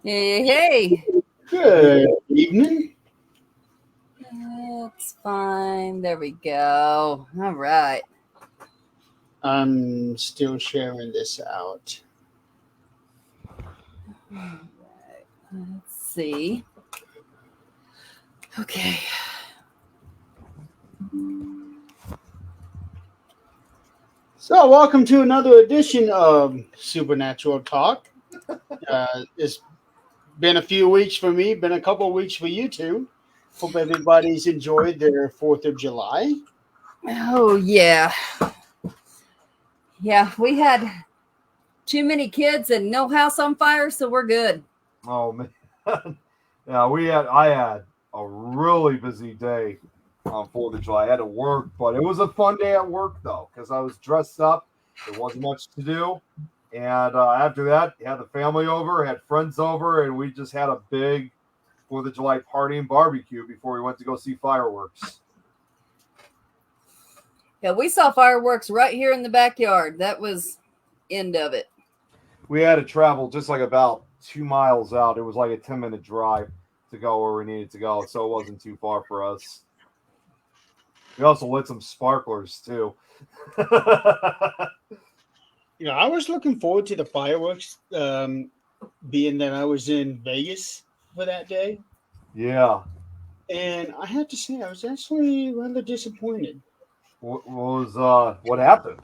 Hey, hey. Good evening. That's fine. There we go. All right. I'm still sharing this out. Let's see. Okay. So, welcome to another edition of Supernatural Talk. It's been a few weeks for me, been a couple of weeks for you too. Hope everybody's enjoyed their 4th of July. Oh, yeah. Yeah, we had too many kids and no house on fire, so we're good. Oh man, yeah, I had a really busy day on 4th of July. I had to work, but it was a fun day at work though because I was dressed up. There wasn't much to do, and after that, had the family over, had friends over, and we just had a big 4th of July party and barbecue before we went to go see fireworks. Yeah, we saw fireworks right here in the backyard. That was end of it. We had to travel just like about 2 miles out. It was like a 10-minute drive to go where we needed to go, so it wasn't too far for us. We also lit some sparklers too. I was looking forward to the fireworks, being that I was in Vegas for that day. Yeah. And I have to say, I was actually rather disappointed. What happened?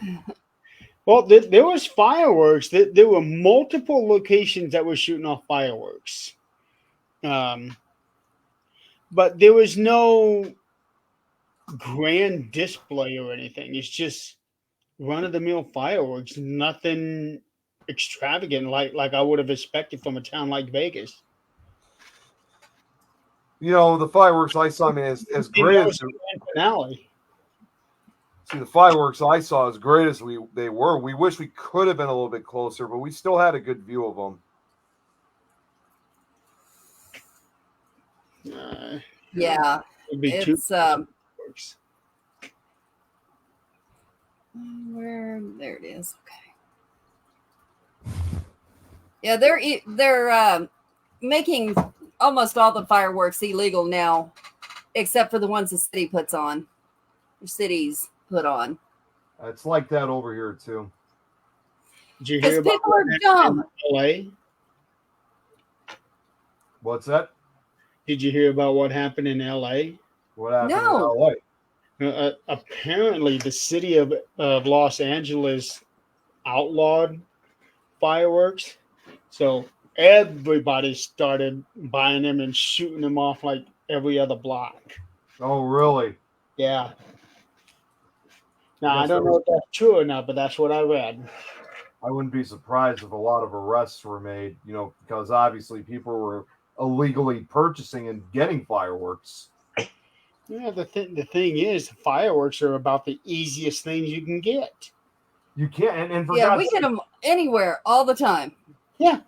Well, there was fireworks. There were multiple locations that were shooting off fireworks, but there was no grand display or anything. It's just run of the mill fireworks. Nothing extravagant like I would have expected from a town like Vegas. The fireworks I saw, I mean, as great That as was the grand finale. the fireworks I saw, as great as they were, we wish we could have been a little bit closer, but we still had a good view of them. Yeah. It'd be It's fireworks. there it is. Okay. Yeah, they're making almost all the fireworks illegal now, except for the ones the city puts on. The cities put on. It's like that over here too. Did you hear Because about people are dumb. LA? What's that? Did you hear about what happened in LA? What happened No. in LA? Apparently, the city of Los Angeles outlawed fireworks, so everybody started buying them and shooting them off like every other block. Oh, really? Yeah. Now, I don't know if that's true or not, but that's what I read. I wouldn't be surprised if a lot of arrests were made, because obviously people were illegally purchasing and getting fireworks. Yeah, the thing is, fireworks are about the easiest things you can get. You can't, and for Yeah, God's we sake, get them anywhere all the time. Yeah.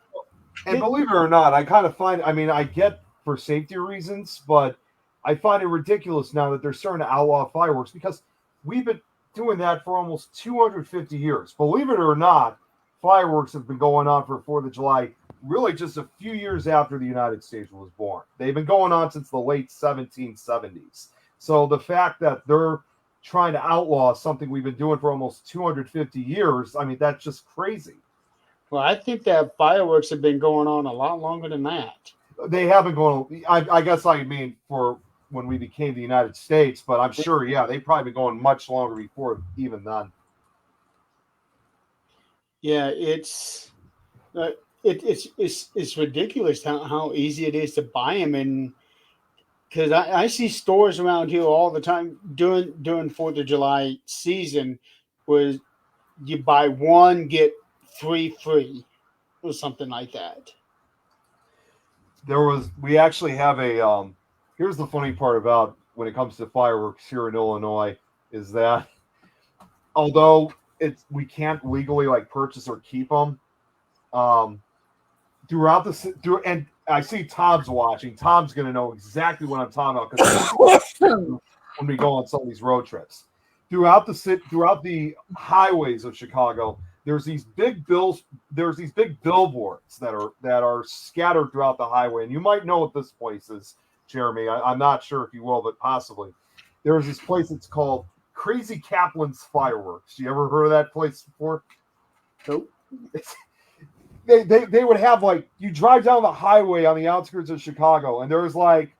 and believe it or not, I kind of find, I mean, I get for safety reasons, but I find it ridiculous now that they're starting to outlaw fireworks because we've been doing that for almost 250 years. Believe it or not, fireworks have been going on for 4th of July really just a few years after the United States was born. They've been going on since the late 1770s. So the fact that they're trying to outlaw something we've been doing for almost 250 years, I mean, that's just crazy. Well, I think that fireworks have been going on a lot longer than that. They haven't gone, I guess I mean for when we became the United States, but I'm sure, yeah, they've probably been going much longer before even then. Yeah, it's ridiculous how easy it is to buy them, and because I see stores around here all the time during 4th of July season where you buy one get three free or something like that. We actually have here's the funny part about when it comes to fireworks here in Illinois is that although we can't legally like purchase or keep them, and I see Tom's watching. Tom's going to know exactly what I'm talking about because when we go on some of these road trips throughout the highways of Chicago, there's these big billboards that are scattered throughout the highway, and you might know what this place is, Jeremy. I'm not sure if you will, but possibly. There's this place that's called Crazy Kaplan's Fireworks. You ever heard of that place before? Nope. They would have, like, you drive down the highway on the outskirts of Chicago, and there's like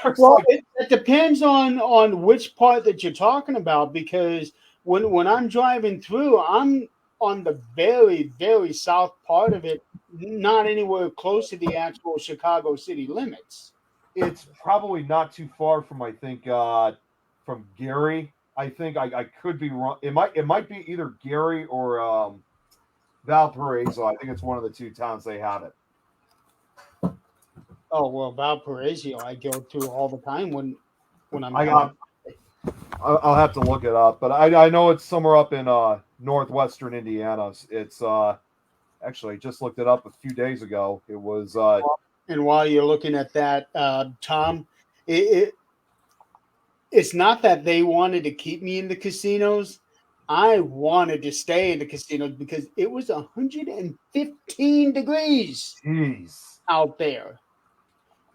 it depends on which part that you're talking about, because when I'm driving through, I'm on the very, very south part of it, not anywhere close to the actual Chicago city limits. It's probably not too far from, I think, from Gary. I think I could be wrong. It might be either Gary or Valparaiso. I think it's one of the two towns they have it. Oh, well, Valparaiso, I go through all the time when I'm. I'll have to look it up, but I know it's somewhere up in northwestern Indiana. It's actually, I just looked it up a few days ago. It was. And while you're looking at that, Tom, it's not that they wanted to keep me in the casinos. I wanted to stay in the casinos because it was 115 degrees Jeez. out there.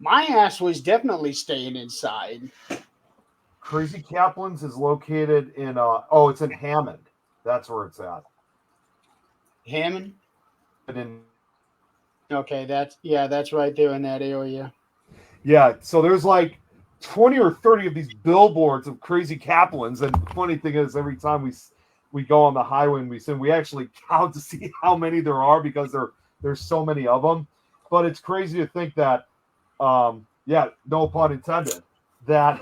My ass was definitely staying inside. Crazy Kaplan's is located in it's in Hammond. That's where it's at. Hammond? In Okay, that's right there in that area. Yeah, so there's like 20 or 30 of these billboards of Crazy Kaplan's, and the funny thing is, every time we go on the highway and we actually count to see how many there are, because there's so many of them. But it's crazy to think that, no pun intended, that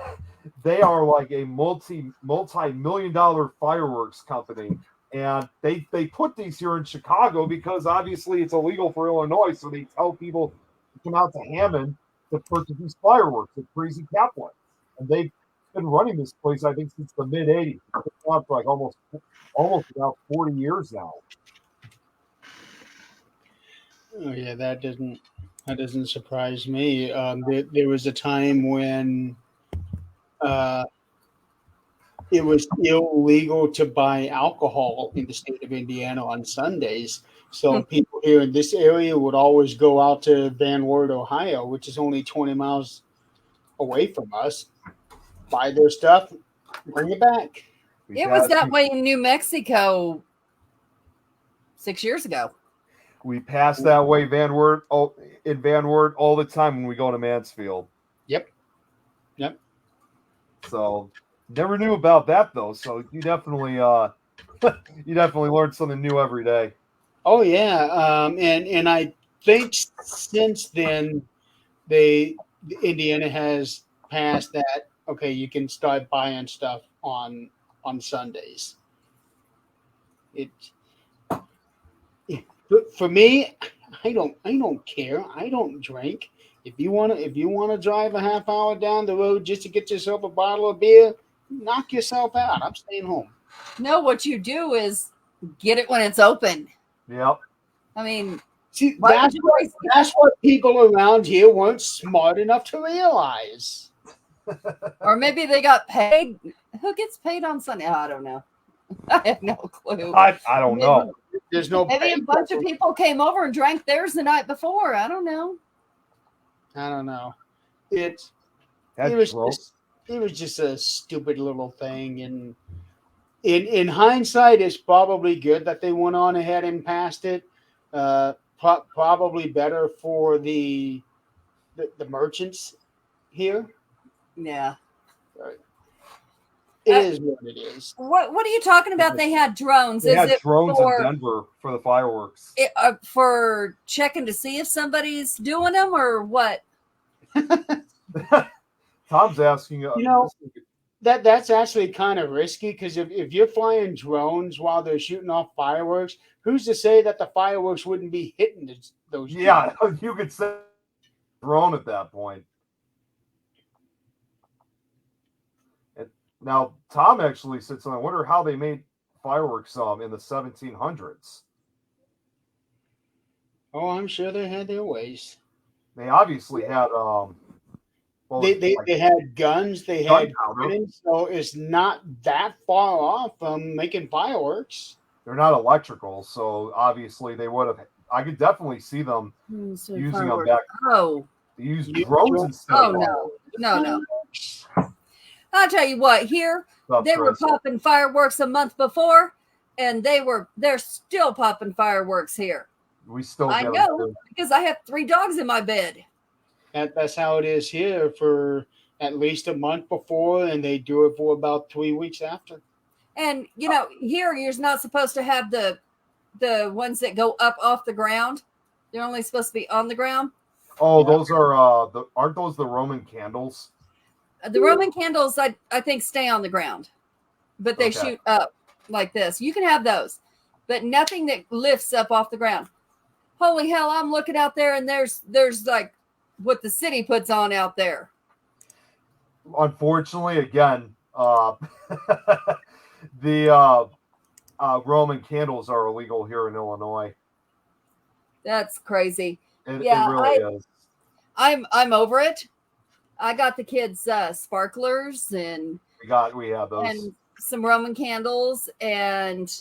they are like a multi-million-dollar fireworks company. And they put these here in Chicago because obviously it's illegal for Illinois. So they tell people to come out to Hammond to purchase these fireworks at Crazy Kaplan. And they've been running this place, I think, since the mid-'80s. It's been on for like almost about 40 years now. Oh yeah, that doesn't surprise me. There was a time when it was illegal to buy alcohol in the state of Indiana on Sundays. So people here in this area would always go out to Van Wert, Ohio, which is only 20 miles away from us, buy their stuff, bring it back. It was that way in New Mexico 6 years ago. We pass that way in Van Wert all the time when we go to Mansfield. Yep. So never knew about that though. So you definitely learn something new every day. Oh yeah, and I think since then Indiana has passed that. Okay, you can start buying stuff on Sundays. For me, I don't care. I don't drink. If you wanna drive a half hour down the road just to get yourself a bottle of beer, knock yourself out. I'm staying home. No, what you do is get it when it's open. Yep. I mean, see, that's what people around here weren't smart enough to realize. Or maybe they got paid. Who gets paid on Sunday? Oh, I don't know. I have no clue. I don't know. There's no. Maybe a bunch of people came over and drank theirs the night before. I don't know. It was just a stupid little thing, and in hindsight, it's probably good that they went on ahead and passed it. Probably better for the merchants here. Yeah. Right. It is what it is. What are you talking about? They had drones. They had drones in Denver for the fireworks. For checking to see if somebody's doing them or what? Tom's asking. That's actually kind of risky, because if you're flying drones while they're shooting off fireworks, who's to say that the fireworks wouldn't be hitting those? Yeah, you could say drone at that point. Now, Tom actually said something. I wonder how they made fireworks in the 1700s. Oh, I'm sure they had their ways. They obviously had they had guns, they had gunpowder. so it's not that far off from making fireworks. they're not electrical, so obviously they would have. I could definitely see them So using them fireworks. back. Oh, They use You- drones instead. oh of no, fireworks. no. I'll tell you what. Here Stuff, they were Chris. popping fireworks a month before, and they're still popping fireworks here. We still I get know them. because I have 3 dogs in my bed. That's how it is here for at least a month before, and they do it for about 3 weeks after. And here you're not supposed to have the ones that go up off the ground. They're only supposed to be on the ground. Oh, Yeah. those are aren't those the Roman candles? The Roman candles, I think, stay on the ground, but they Okay. shoot up like this. You can have those, but nothing that lifts up off the ground. Holy hell! I'm looking out there, and there's like what the city puts on out there. Unfortunately, again, the Roman candles are illegal here in Illinois. That's crazy. It Yeah, really is. I'm over it. I got the kids sparklers and We have those. and some Roman candles and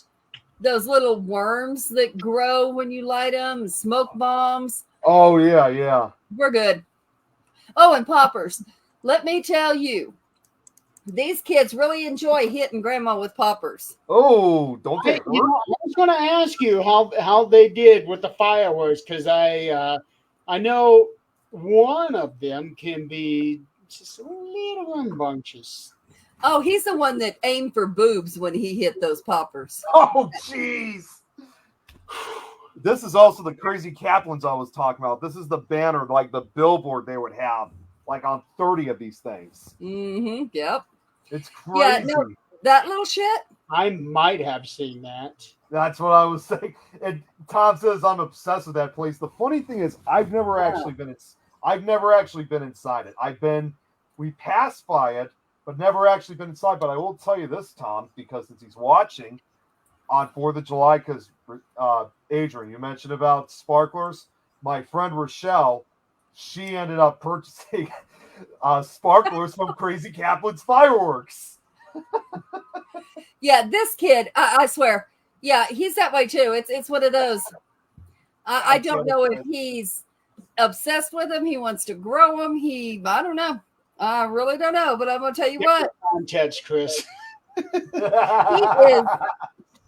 those little worms that grow when you light them, smoke bombs. Oh yeah. We're good. Oh, and poppers. Let me tell you, these kids really enjoy hitting grandma with poppers. Oh, don't they I hurt? was going to ask you how they did with the fireworks because I know one of them can be just a little rambunctious. Oh, he's the one that aimed for boobs when he hit those poppers. Oh, jeez. This is also the crazy Kaplans I was talking about. This is the banner, like the billboard they would have, like on 30 of these things. Mm-hmm. Yep. It's crazy. Yeah, no, that little shit. I might have seen that. That's what I was saying. And Tom says I'm obsessed with that place. The funny thing is, I've never actually been inside it. We passed by it, but never actually been inside. But I will tell you this, Tom, because since he's watching on 4th of July, because Adrian, you mentioned about sparklers. My friend Rochelle, she ended up purchasing sparklers from Crazy Kaplan's Fireworks. Yeah, this kid, I swear. Yeah, he's that way too. It's one of those. I don't know if he's obsessed with them. He wants to grow them. I don't know. I really don't know. But I'm gonna tell you what. Context, Chris.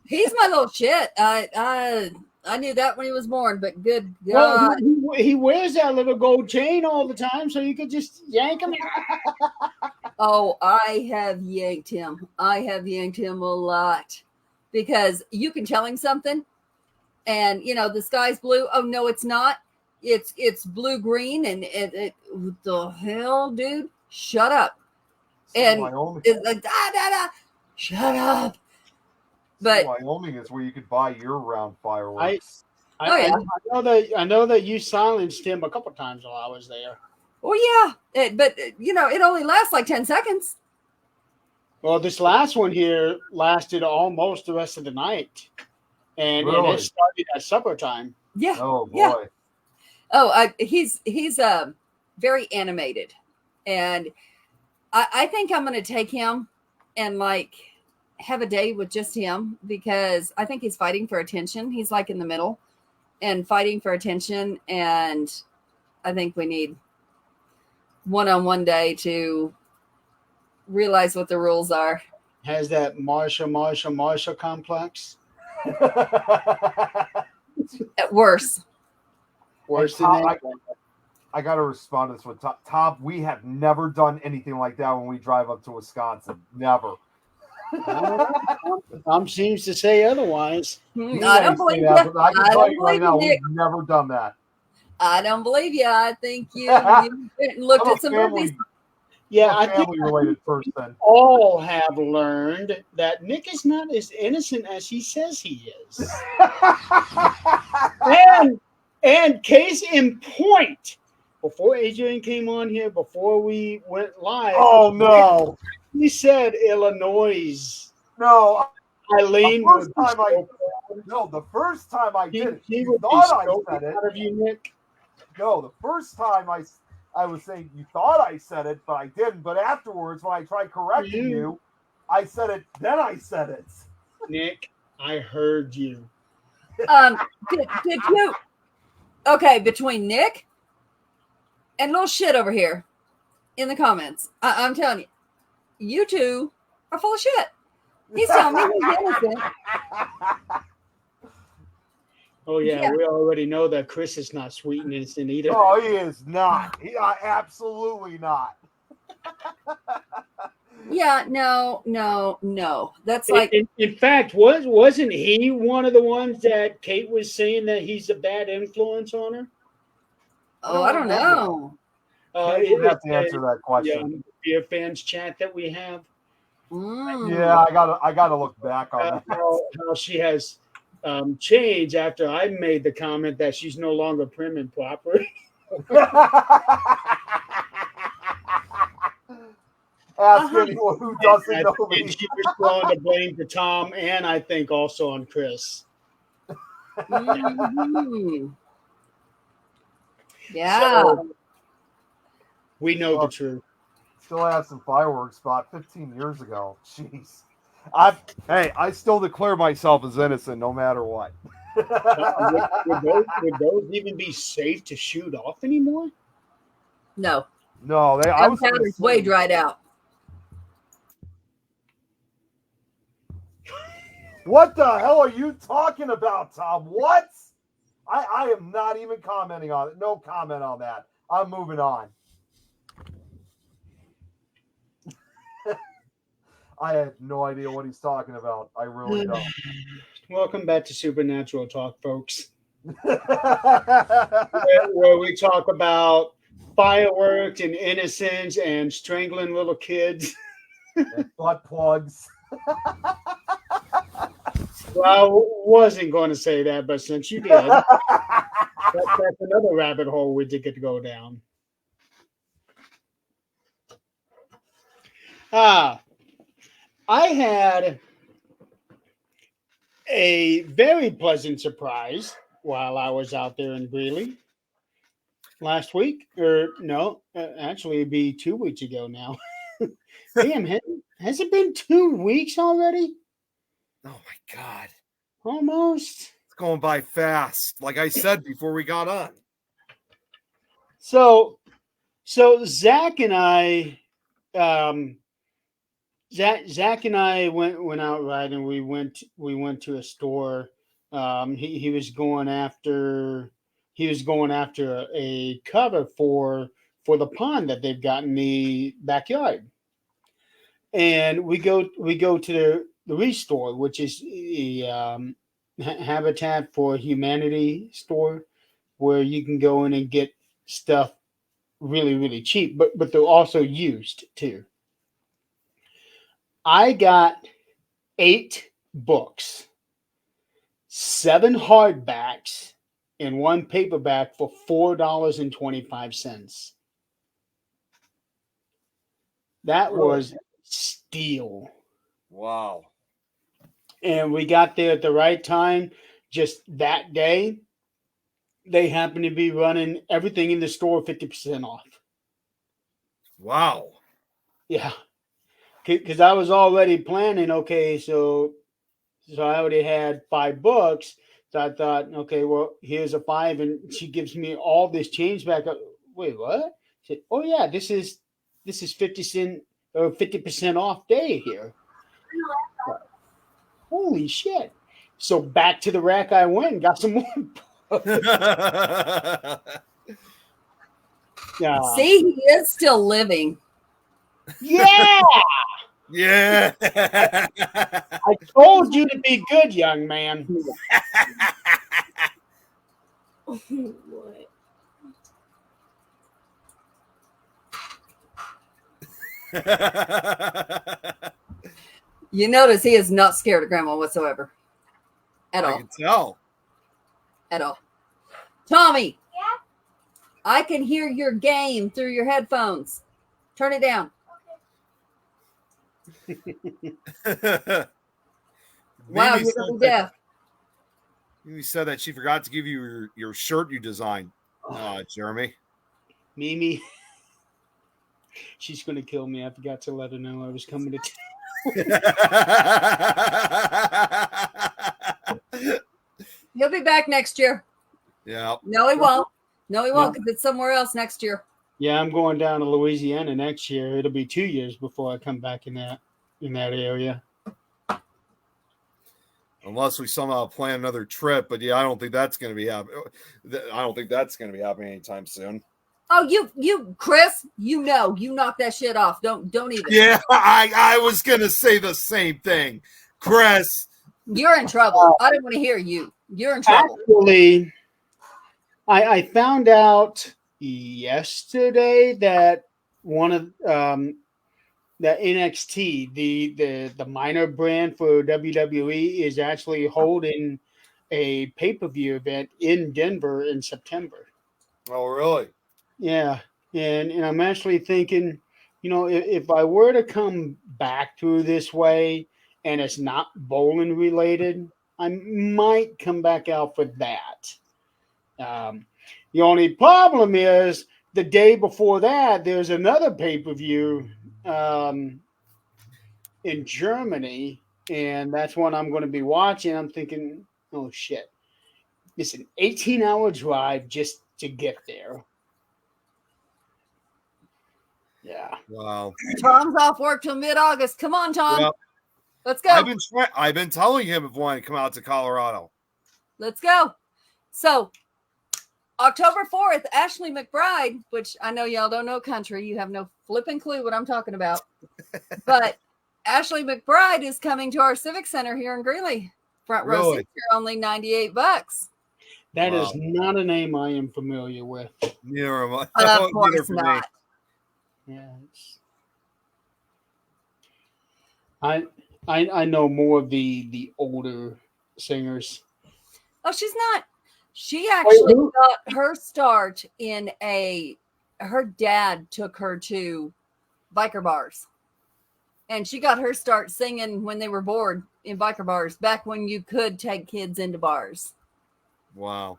He's my little shit. I knew that when he was born, but good Well, God. he wears that little gold chain all the time, so you could just yank him. Oh, I have yanked him. I have yanked him a lot because you can tell him something and the sky's blue. Oh no, it's not. It's blue green and what the hell, dude? Shut up. And it's like shut up. But Wyoming is where you could buy year-round fireworks. I know that you silenced him a couple times while I was there. oh yeah, but it only lasts like 10 seconds. Well, this last one here lasted almost the rest of the night, and Really? it started at supper time. Yeah. Oh boy. Yeah. Oh, he's very animated, and I think I'm going to take him and have a day with just him because I think he's fighting for attention. He's like in the middle and fighting for attention, and I think we need one-on-one day to realize what the rules are. Has that Marshall complex. Worse. Worse Hey, than Tom, that. I got to respond to this one. Tom, we have never done anything like that when we drive up to Wisconsin. Never. Tom seems to say otherwise. I don't believe you. But I can I tell don't you right believe now, you, Nick. we've never done that. I don't believe you. I think you went and looked I'm at some a movies. Yeah, I'm I a think family-related person. all have learned that Nick is not as innocent as he says he is. And case in point, before Adrian came on here, before we went live, Oh no, he said Illinois. no, Eileen The first would be time I- so no! The first time I did it, he you would be thought I so said it. proud of you, Nick. No, the first time I was saying you thought I said it, but I didn't. But afterwards, when I tried correcting you, I said it. Then I said it. Nick, I heard you. Did you? Okay, between Nick and little shit over here in the comments, I'm telling you, you two are full of shit. He's telling me he's innocent. Oh yeah, Yeah. we already know that Chris is not sweet and innocent either. Oh, he is not. Absolutely not. Yeah, no. That's like, In fact, wasn't he one of the ones that Kate was saying that he's a bad influence on her? oh, I don't know. Kate would have to answer that question. Beer fans chat that we have. Yeah, I gotta look back on that. How she has changed after I made the comment that she's no longer prim and proper. Ask anyone who doesn't know me. And she was throwing the blame to Tom and I think also on Chris. Mhm. Yeah. So, we know the truth. Still had some fireworks spot 15 years ago. Jeez. I still declare myself as innocent no matter what. Would those even be safe to shoot off anymore? No. No, I was Gunpowder's way dried out. What the hell are you talking about, Tom? What? I am not even commenting on it. No comment on that. I'm moving on. I have no idea what he's talking about. I really don't. Welcome back to Supernatural Talk, folks. Where we talk about fireworks and innocence and strangling little kids. And butt plugs. Well, I wasn't going to say that, but since you did, that's another rabbit hole we did get to go down. I had a very pleasant surprise while I was out there in Greeley last week. Or no, actually it'd be 2 weeks ago now. Damn, has it been 2 weeks already? Oh my God. Almost. It's going by fast. Like I said before we got on. So Zach and I, Zach and I went out riding. We went to a store. He was going after a cover for the pond that they've got in the backyard. And we go to the Restore, which is a Habitat for Humanity store where you can go in and get stuff really, really cheap, but they're also used too. I got 8 books, 7 hardbacks, and 1 paperback for $4.25. That was steal. Wow. And we got there at the right time. Just that day, they happened to be running everything in the store 50% off. Wow. Yeah. Because I was already planning, okay, so I already had 5 books. So I thought, okay, well, here's a 5, and she gives me all this change back. Wait, what? She said, oh yeah, this is 50% or 50% off day here. Holy shit. So back to the rack I went and got some more books. Yeah. See, he is still living. Yeah. Yeah. I told you to be good, young man. What? You notice he is not scared of grandma whatsoever. At I all. can tell. At all. Tommy. Yeah. I can hear your game through your headphones. Turn it down. Wow, Mimi you're gonna be deaf. Mimi said that she forgot to give you your shirt you designed, Jeremy. Mimi, she's going to kill me. I forgot to let her know I was coming to town. He'll be back next year. Yeah. No, he won't. No, he won't, because it's somewhere else next year. Yeah, I'm going down to Louisiana next year. It'll be 2 years before I come back in that area. Unless we somehow plan another trip, but yeah, I don't think that's going to be happening. I don't think that's going to be happening anytime soon. Oh, you, Chris, you knock that shit off. Don't even. Yeah, I was going to say the same thing, Chris. You're in trouble. I don't want to hear you. You're in trouble. Actually, I found out yesterday that one of that NXT, the minor brand for WWE, is actually holding a pay-per-view event in Denver in September. Oh, really? Yeah, and I'm actually thinking, if I were to come back through this way and it's not bowling related, I might come back out for that. The only problem is the day before that, there's another pay-per-view in Germany, and that's one I'm going to be watching. I'm thinking, oh shit, it's an 18-hour drive just to get there. Yeah. Wow. Tom's off work till mid-August. Come on, Tom. Yep. Let's go. I've been telling him of wanting to come out to Colorado. Let's go. So, October 4th, Ashley McBride, which I know y'all don't know country. You have no flipping clue what I'm talking about. But Ashley McBride is coming to our Civic Center here in Greeley. Front row Really? seats are only $98. That Wow. is not a name I am familiar with. Neither am I. Of Neither course for me. not. Yeah. I know more of the older singers. Oh, she's not. She actually who? got her start in her dad took her to biker bars. And she got her start singing when they were bored in biker bars, back when you could take kids into bars. Wow.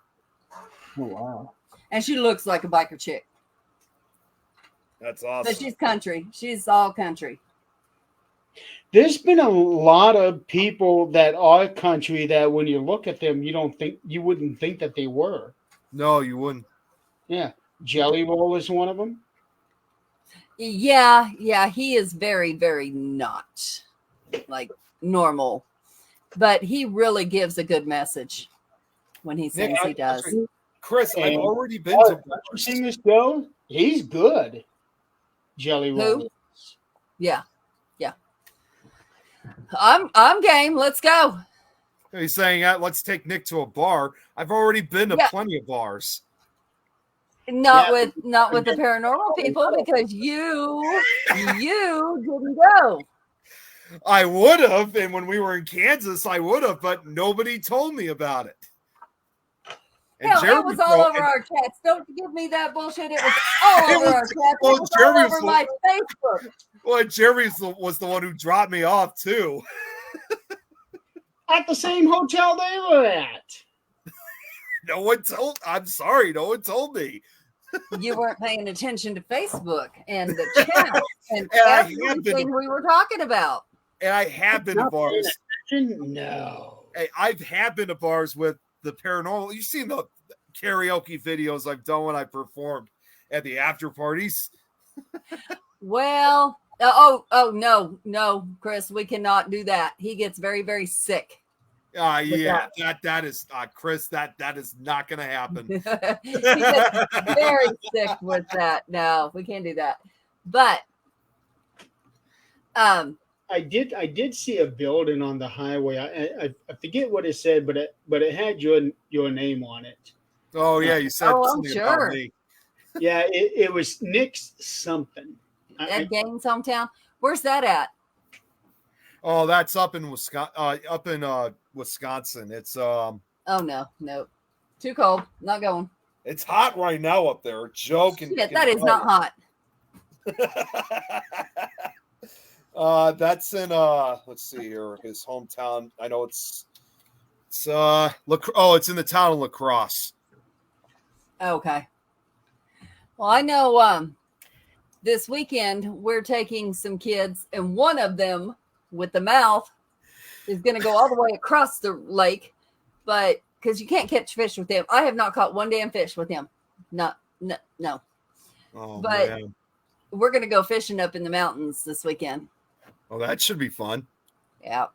Oh, wow. And she looks like a biker chick. That's But awesome. she's country. She's all country. There's been a lot of people that are country that when you look at them, you wouldn't think that they were. No, you wouldn't. Yeah. Jelly Roll is one of them. Yeah, he is very, very not like normal. But he really gives a good message when he sings. Nick, He does. Chris, I've And already been Our to country singers go, he's good. Jelly Roll. Who? Yeah. I'm game. Let's go. He's saying, let's take Nick to a bar. I've already been to Yeah. plenty of bars. Not Yeah. with the paranormal people, because you didn't go. I would have, and when we were in Kansas, I would have, but nobody told me about it. And Hell, it Jeremy was all told- over our chats. Don't give me that bullshit. It was all It over was- our chats. well, It was Jeremy all was over the- my Facebook. Well, Jeremy was the one who dropped me off too. At the same hotel they were at. No one told. I'm sorry, no one told me. You weren't paying attention to Facebook and the chat and And I have been- everything we were talking about. And I have been to Not bars. No. Hey, have been to bars with the paranormal. You've seen the karaoke videos I've done when I performed at the after parties. Well, no, Chris, we cannot do that. He gets very, very sick. Yeah, that is Chris. That is not going to happen. He gets very sick with that. No, we can't do that. But I did see a building on the highway. I forget what it said, but it had your name on it. Oh yeah, you said Oh, I'm something sure. about me. Yeah, it was Nick's something. at Gaines' hometown, where's that at? Oh, that's up in Wisconsin. Wisconsin. It's Oh no, too cold. Not going. it's hot right now up there. Joe can. Shit, can that is tell not hot. you. That's in let's see here, his hometown. I know it's it's in the town of La Crosse. Okay. Well, I know this weekend we're taking some kids, and one of them with the mouth is going to go all the way across the lake, but because you can't catch fish with him. I have not caught one damn fish with him. No. Oh, But man. we're gonna go fishing up in the mountains this weekend. Oh, that should be fun. Yeah.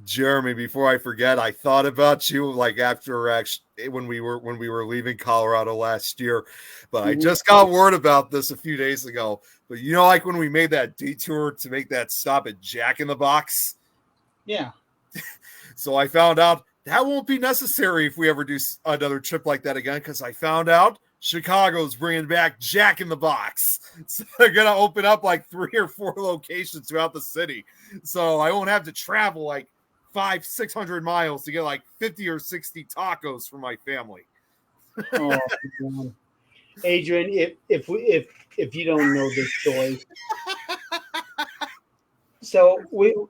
Jeremy, before I forget, I thought about you like after actually when we were leaving Colorado last year, but I just got word about this a few days ago. But you know, like when we made that detour to make that stop at Jack in the Box, Yeah. so I found out that won't be necessary if we ever do another trip like that again, because I found out Chicago's bringing back Jack in the Box. So they're going to open up like 3 or 4 locations throughout the city. So I won't have to travel like 500-600 miles to get like 50 or 60 tacos for my family. Oh, man. Adrian, if you don't know this story, so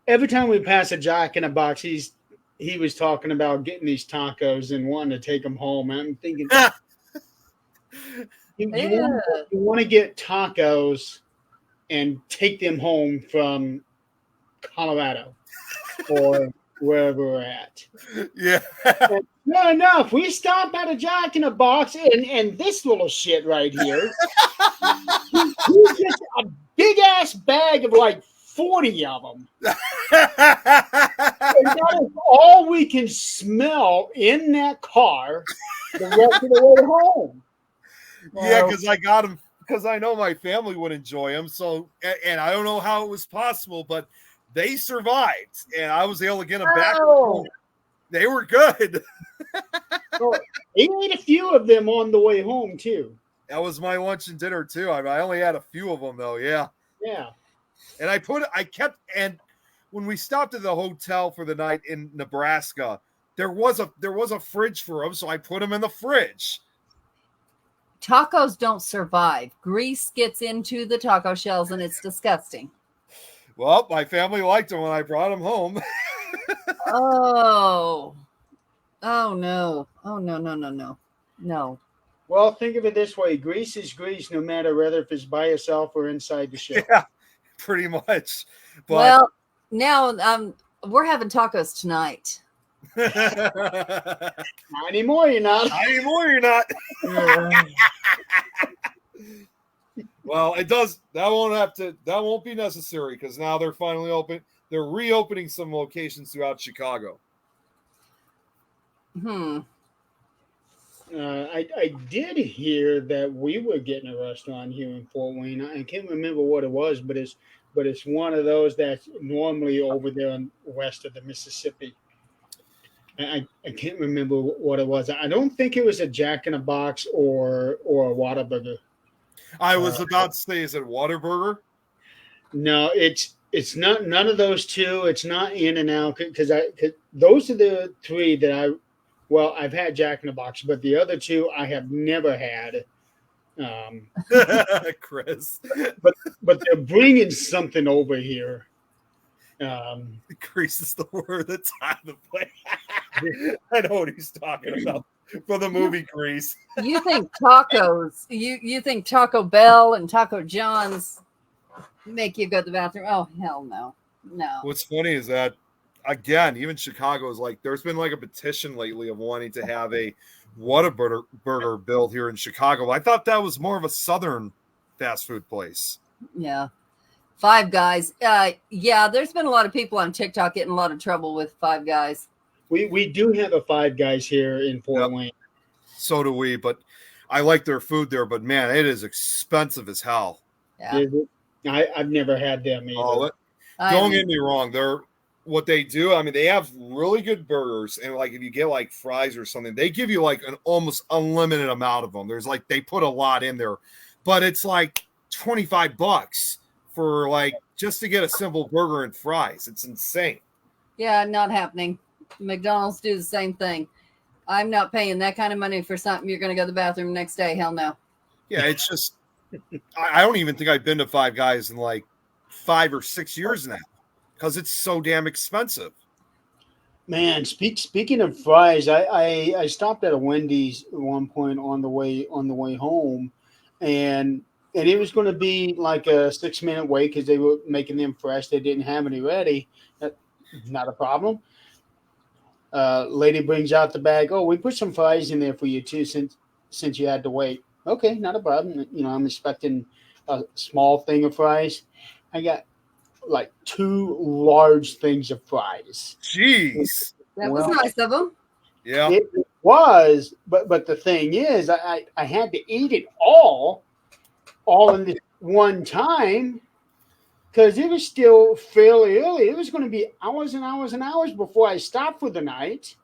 every time we pass a Jack in a Box, he was talking about getting these tacos and wanting to take them home. And I'm thinking, you want to get tacos and take them home from Colorado or wherever we're at. Yeah. No, if we stop at a Jack in a Box and this little shit right here, he gets a big ass bag of like 40 of them. And that is all we can smell in that car the rest of the way home. Yeah, because I got them because I know my family would enjoy them. So, and I don't know how it was possible, but they survived, and I was able to get them back. They were good. So he ate a few of them on the way home too. That was my lunch and dinner too. I only had a few of them though. Yeah. Yeah. And and when we stopped at the hotel for the night in Nebraska, there was a fridge for them, so I put them in the fridge. Tacos don't survive. Grease gets into the taco shells and it's disgusting. Well, my family liked them when I brought them home. Oh no. Oh no. Well, think of it this way: grease is grease, no matter whether if it's by itself or inside the shell. Yeah, pretty much. But Well, now we're having tacos tonight. Not anymore, you're not. Not anymore, you're not. Well, it does. That won't be necessary because now they're finally open. They're reopening some locations throughout Chicago. I did hear that we were getting a restaurant here in Fort Wayne. I can't remember what it was, but it's one of those that's normally over there on west of the Mississippi. I can't remember what it was. I don't think it was a Jack in a Box or a Whataburger. I was about to say, is it Whataburger? No, it's not none of those two. It's not In-N-Out because those are the 3 that I've had Jack in the Box, but the other 2 I have never had. Chris, but they're bringing something over here. Grease is the word that's on the plate. I know what he's talking about for the movie Grease. You think tacos? You think Taco Bell and Taco John's make you go to the bathroom? Oh hell no. What's funny is that again, even Chicago is like there's been like a petition lately of wanting to have a Whataburger built here in Chicago. I thought that was more of a southern fast food place. Yeah. Five Guys. Yeah, there's been a lot of people on TikTok getting a lot of trouble with Five Guys. We do have a Five Guys here in Fort Wayne. So do we, but I like their food there, but man, it is expensive as hell. Yeah. I've never had them either. Don't get me wrong. What they do, I mean, they have really good burgers, and like if you get like fries or something, they give you like an almost unlimited amount of them. There's like they put a lot in there, but it's like $25 for like just to get a simple burger and fries. It's insane. Yeah, not happening. McDonald's do the same thing. I'm not paying that kind of money for something you're going to go to the bathroom the next day. Hell no. Yeah, it's just I don't even think I've been to Five Guys in like 5 or 6 years now because it's so damn expensive. Man, speaking of fries, I stopped at a Wendy's at one point on the way home, and it was going to be like a 6-minute wait because they were making them fresh. They didn't have any ready. Not a problem. Lady brings out the bag. Oh, we put some fries in there for you too, since you had to wait. Okay, not a problem. I'm expecting a small thing of fries. I got like 2 large things of fries. Jeez. That was Well, nice of them. Yeah. it was, but the thing is, I had to eat it all in this one time because it was still fairly early. It was going to be hours and hours and hours before I stopped for the night.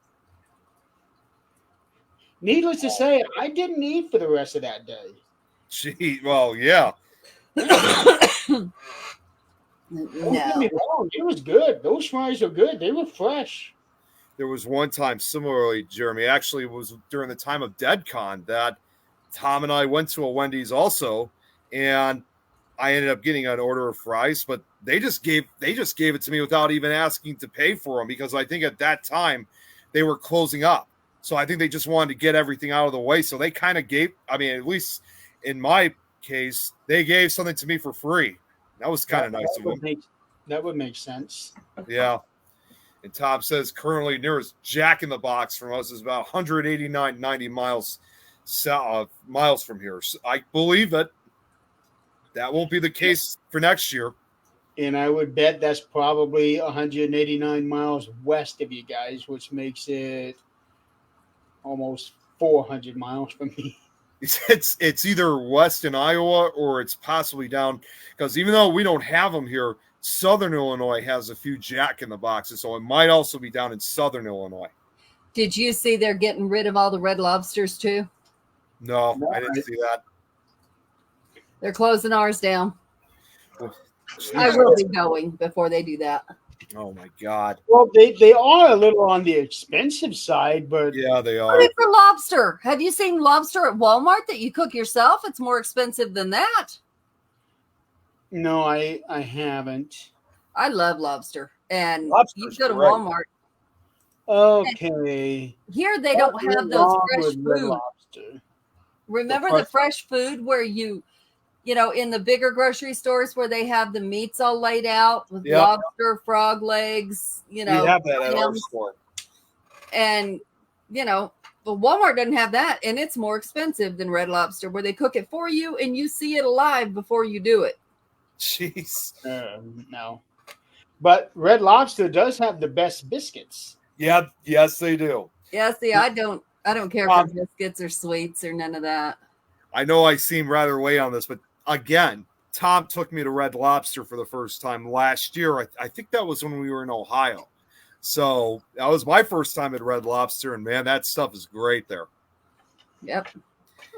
Needless to say, I didn't eat for the rest of that day. Gee. Well, yeah. Don't get me No. wrong, it was good. Those fries are good. They were fresh. There was one time, similarly, Jeremy, actually, it was during the time of DeadCon that Tom and I went to a Wendy's also, and I ended up getting an order of fries, but they just gave it to me without even asking to pay for them because I think at that time they were closing up. So I think they just wanted to get everything out of the way. So they kind of gave, I mean, at least in my case, they gave something to me for free. That was kind of nice of them. That would make sense. Yeah. And Tom says currently nearest Jack in the Box from us is about 189.90 miles miles from here. So I believe it. That won't be the case for next year. And I would bet that's probably 189 miles west of you guys, which makes it almost 400 miles from me. It's either west in Iowa or it's possibly down because even though we don't have them here, Southern Illinois has a few Jack in the Boxes, so it might also be down in Southern Illinois. Did you see they're getting rid of all the Red Lobsters too? No, I didn't see that. They're closing ours down. Well, I will be going before they do that. Oh my God. Well, they are a little on the expensive side, but Yeah, they are. Only for lobster. Have you seen lobster at Walmart that you cook yourself? It's more expensive than that. no, I haven't. I love lobster. And Lobster's you go to great. Walmart. Okay. Here they don't What's have those wrong fresh with Red food. Lobster? Remember the fresh food where you in the bigger grocery stores where they have the meats all laid out with Yep. lobster, frog legs, We have that at our clams. store. And, but Walmart doesn't have that. And it's more expensive than Red Lobster where they cook it for you and you see it alive before you do it. Jeez. No. But Red Lobster does have the best biscuits. Yeah, yes, they do. Yeah, see, I don't care for biscuits or sweets or none of that. I know I seem rather late on this, but again, Tom took me to Red Lobster for the first time last year. I think that was when we were in Ohio. So that was my first time at Red Lobster, and man, that stuff is great there. Yep.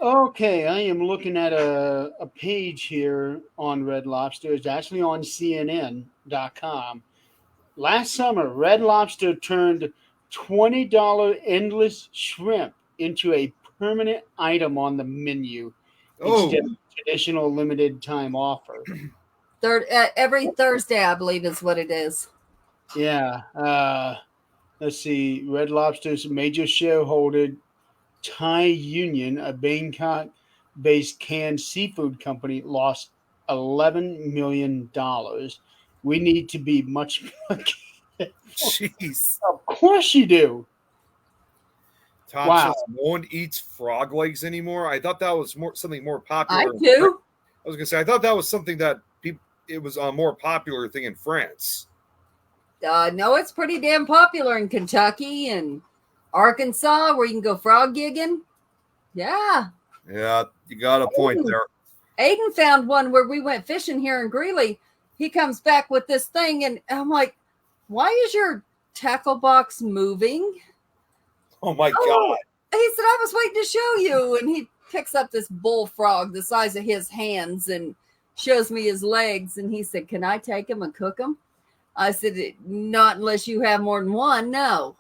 Okay, I am looking at a page here on Red Lobster. It's actually on CNN.com. Last summer, Red Lobster turned $20 endless shrimp into a permanent item on the menu instead of traditional limited time offer. Every Thursday, I believe, is what it is. Yeah. Let's see. Red Lobster's major shareholder, Thai Union, a Bangkok-based canned seafood company, lost $11 million. We need to be much more careful. Jeez. Of course you do. Tom says no one eats frog legs anymore. I thought that was something more popular. I do. I was gonna say I thought that was something that it was a more popular thing in France. No, it's pretty damn popular in Kentucky and Arkansas where you can go frog gigging. Yeah. Yeah, you got a point there. Aiden found one where we went fishing here in Greeley. He comes back with this thing, and I'm like, why is your tackle box moving? Oh, my God. He said, I was waiting to show you. And he picks up this bullfrog the size of his hands and shows me his legs. And he said, can I take him and cook him? I said, not unless you have more than one. No.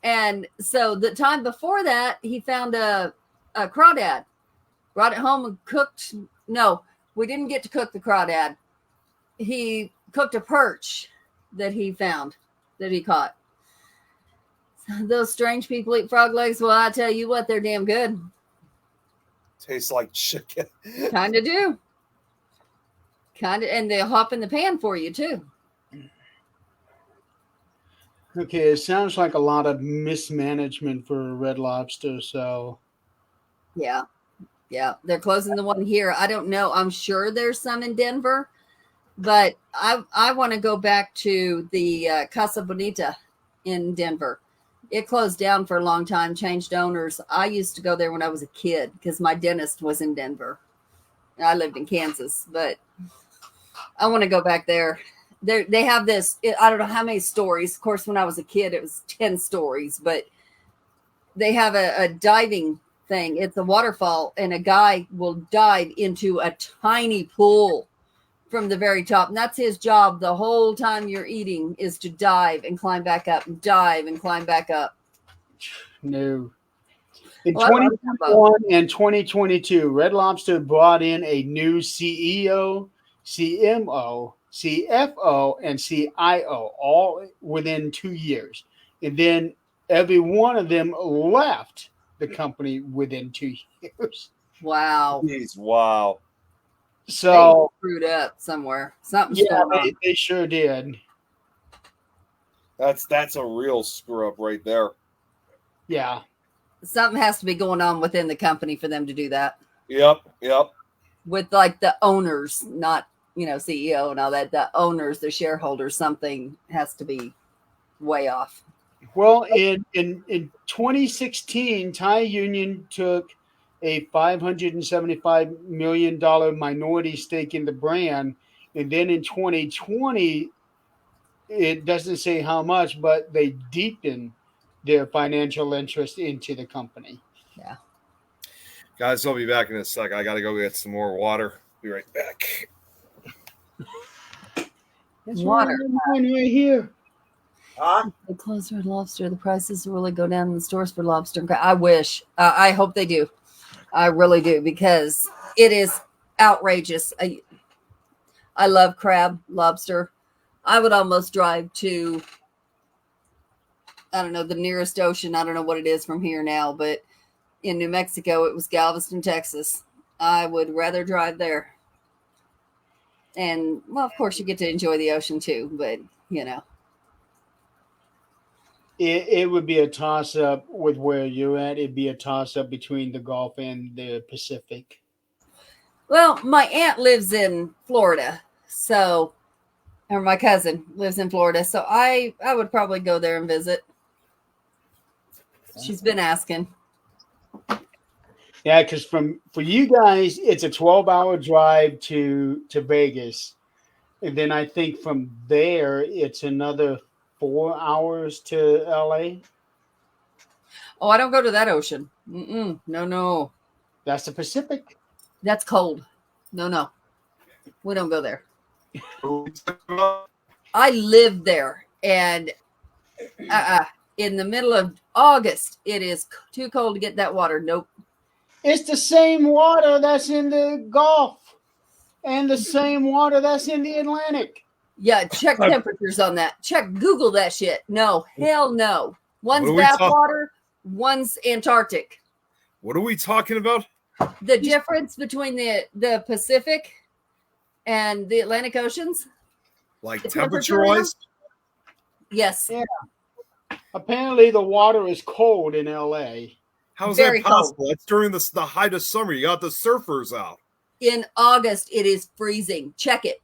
And so the time before that, he found a crawdad, brought it home and cooked. No, we didn't get to cook the crawdad. He cooked a perch that he found, that he caught. Those strange people eat frog legs. Well, I tell you what, they're damn good. Tastes like chicken. Kind of do. Kind of, and they'll hop in the pan for you too. Okay, it sounds like a lot of mismanagement for Red Lobster. So Yeah. Yeah. They're closing the one here. I don't know. I'm sure there's some in Denver, but I want to go back to the Casa Bonita in Denver. It closed down for a long time, changed owners. I used to go there when I was a kid because my dentist was in Denver. I lived in Kansas, but I want to go back there. They have this, I don't know how many stories. Of course, when I was a kid, it was 10 stories, but they have a diving thing. It's a waterfall, and a guy will dive into a tiny pool from the very top. And that's his job the whole time you're eating is to dive and climb back up and dive and climb back up. no. In Well, I love 2021 and 2022, Red Lobster brought in a new CEO, CMO, CFO, and CIO, all within 2 years. And then every one of them left the company within 2 years. Wow. Jeez, wow. So, They screwed up somewhere. Something's yeah, going on. they sure did. That's a real screw up right there. Yeah. Something has to be going on within the company for them to do that. Yep. With like the owners, not CEO and all that. The owners, the shareholders, something has to be way off. Well, in 2016, Thai Union took a $575 million minority stake in the brand. And then in 2020, it doesn't say how much, but they deepened their financial interest into the company. Yeah. Guys, I'll be back in a sec. I got to go get some more water. Be right back. That's Water. right here. They close Red Lobster. The prices really go down in the stores for lobster. I wish. I hope they do. I really do, because it is outrageous. I love crab, lobster. I would almost drive to, I don't know, the nearest ocean. I don't know what it is from here now, but in New Mexico, it was Galveston, Texas. I would rather drive there. And, well, of course, you get to enjoy the ocean too, but, It would be a toss up with where you're at. It'd be a toss up between the Gulf and the Pacific. Well, my aunt lives in Florida, or my cousin lives in Florida, so I would probably go there and visit. She's been asking. Yeah, because for you guys, it's a 12-hour drive to Vegas, and then I think from there it's another 4 hours to LA. Oh, I don't go to that ocean. No. That's the Pacific. That's cold. No. We don't go there. I live there, and in the middle of August, it is too cold to get that water. Nope. It's the same water that's in the Gulf and the same water that's in the Atlantic. Yeah, check temperatures on that. Google that shit. No, hell no. One's bath water, one's Antarctic. What are we talking about? The difference between the Pacific and the Atlantic Oceans? Like The temperature-wise? Yes. Yeah. Apparently, the water is cold in LA. How is Very that possible? It's during the height of summer. You got the surfers out. In August, it is freezing. Check it.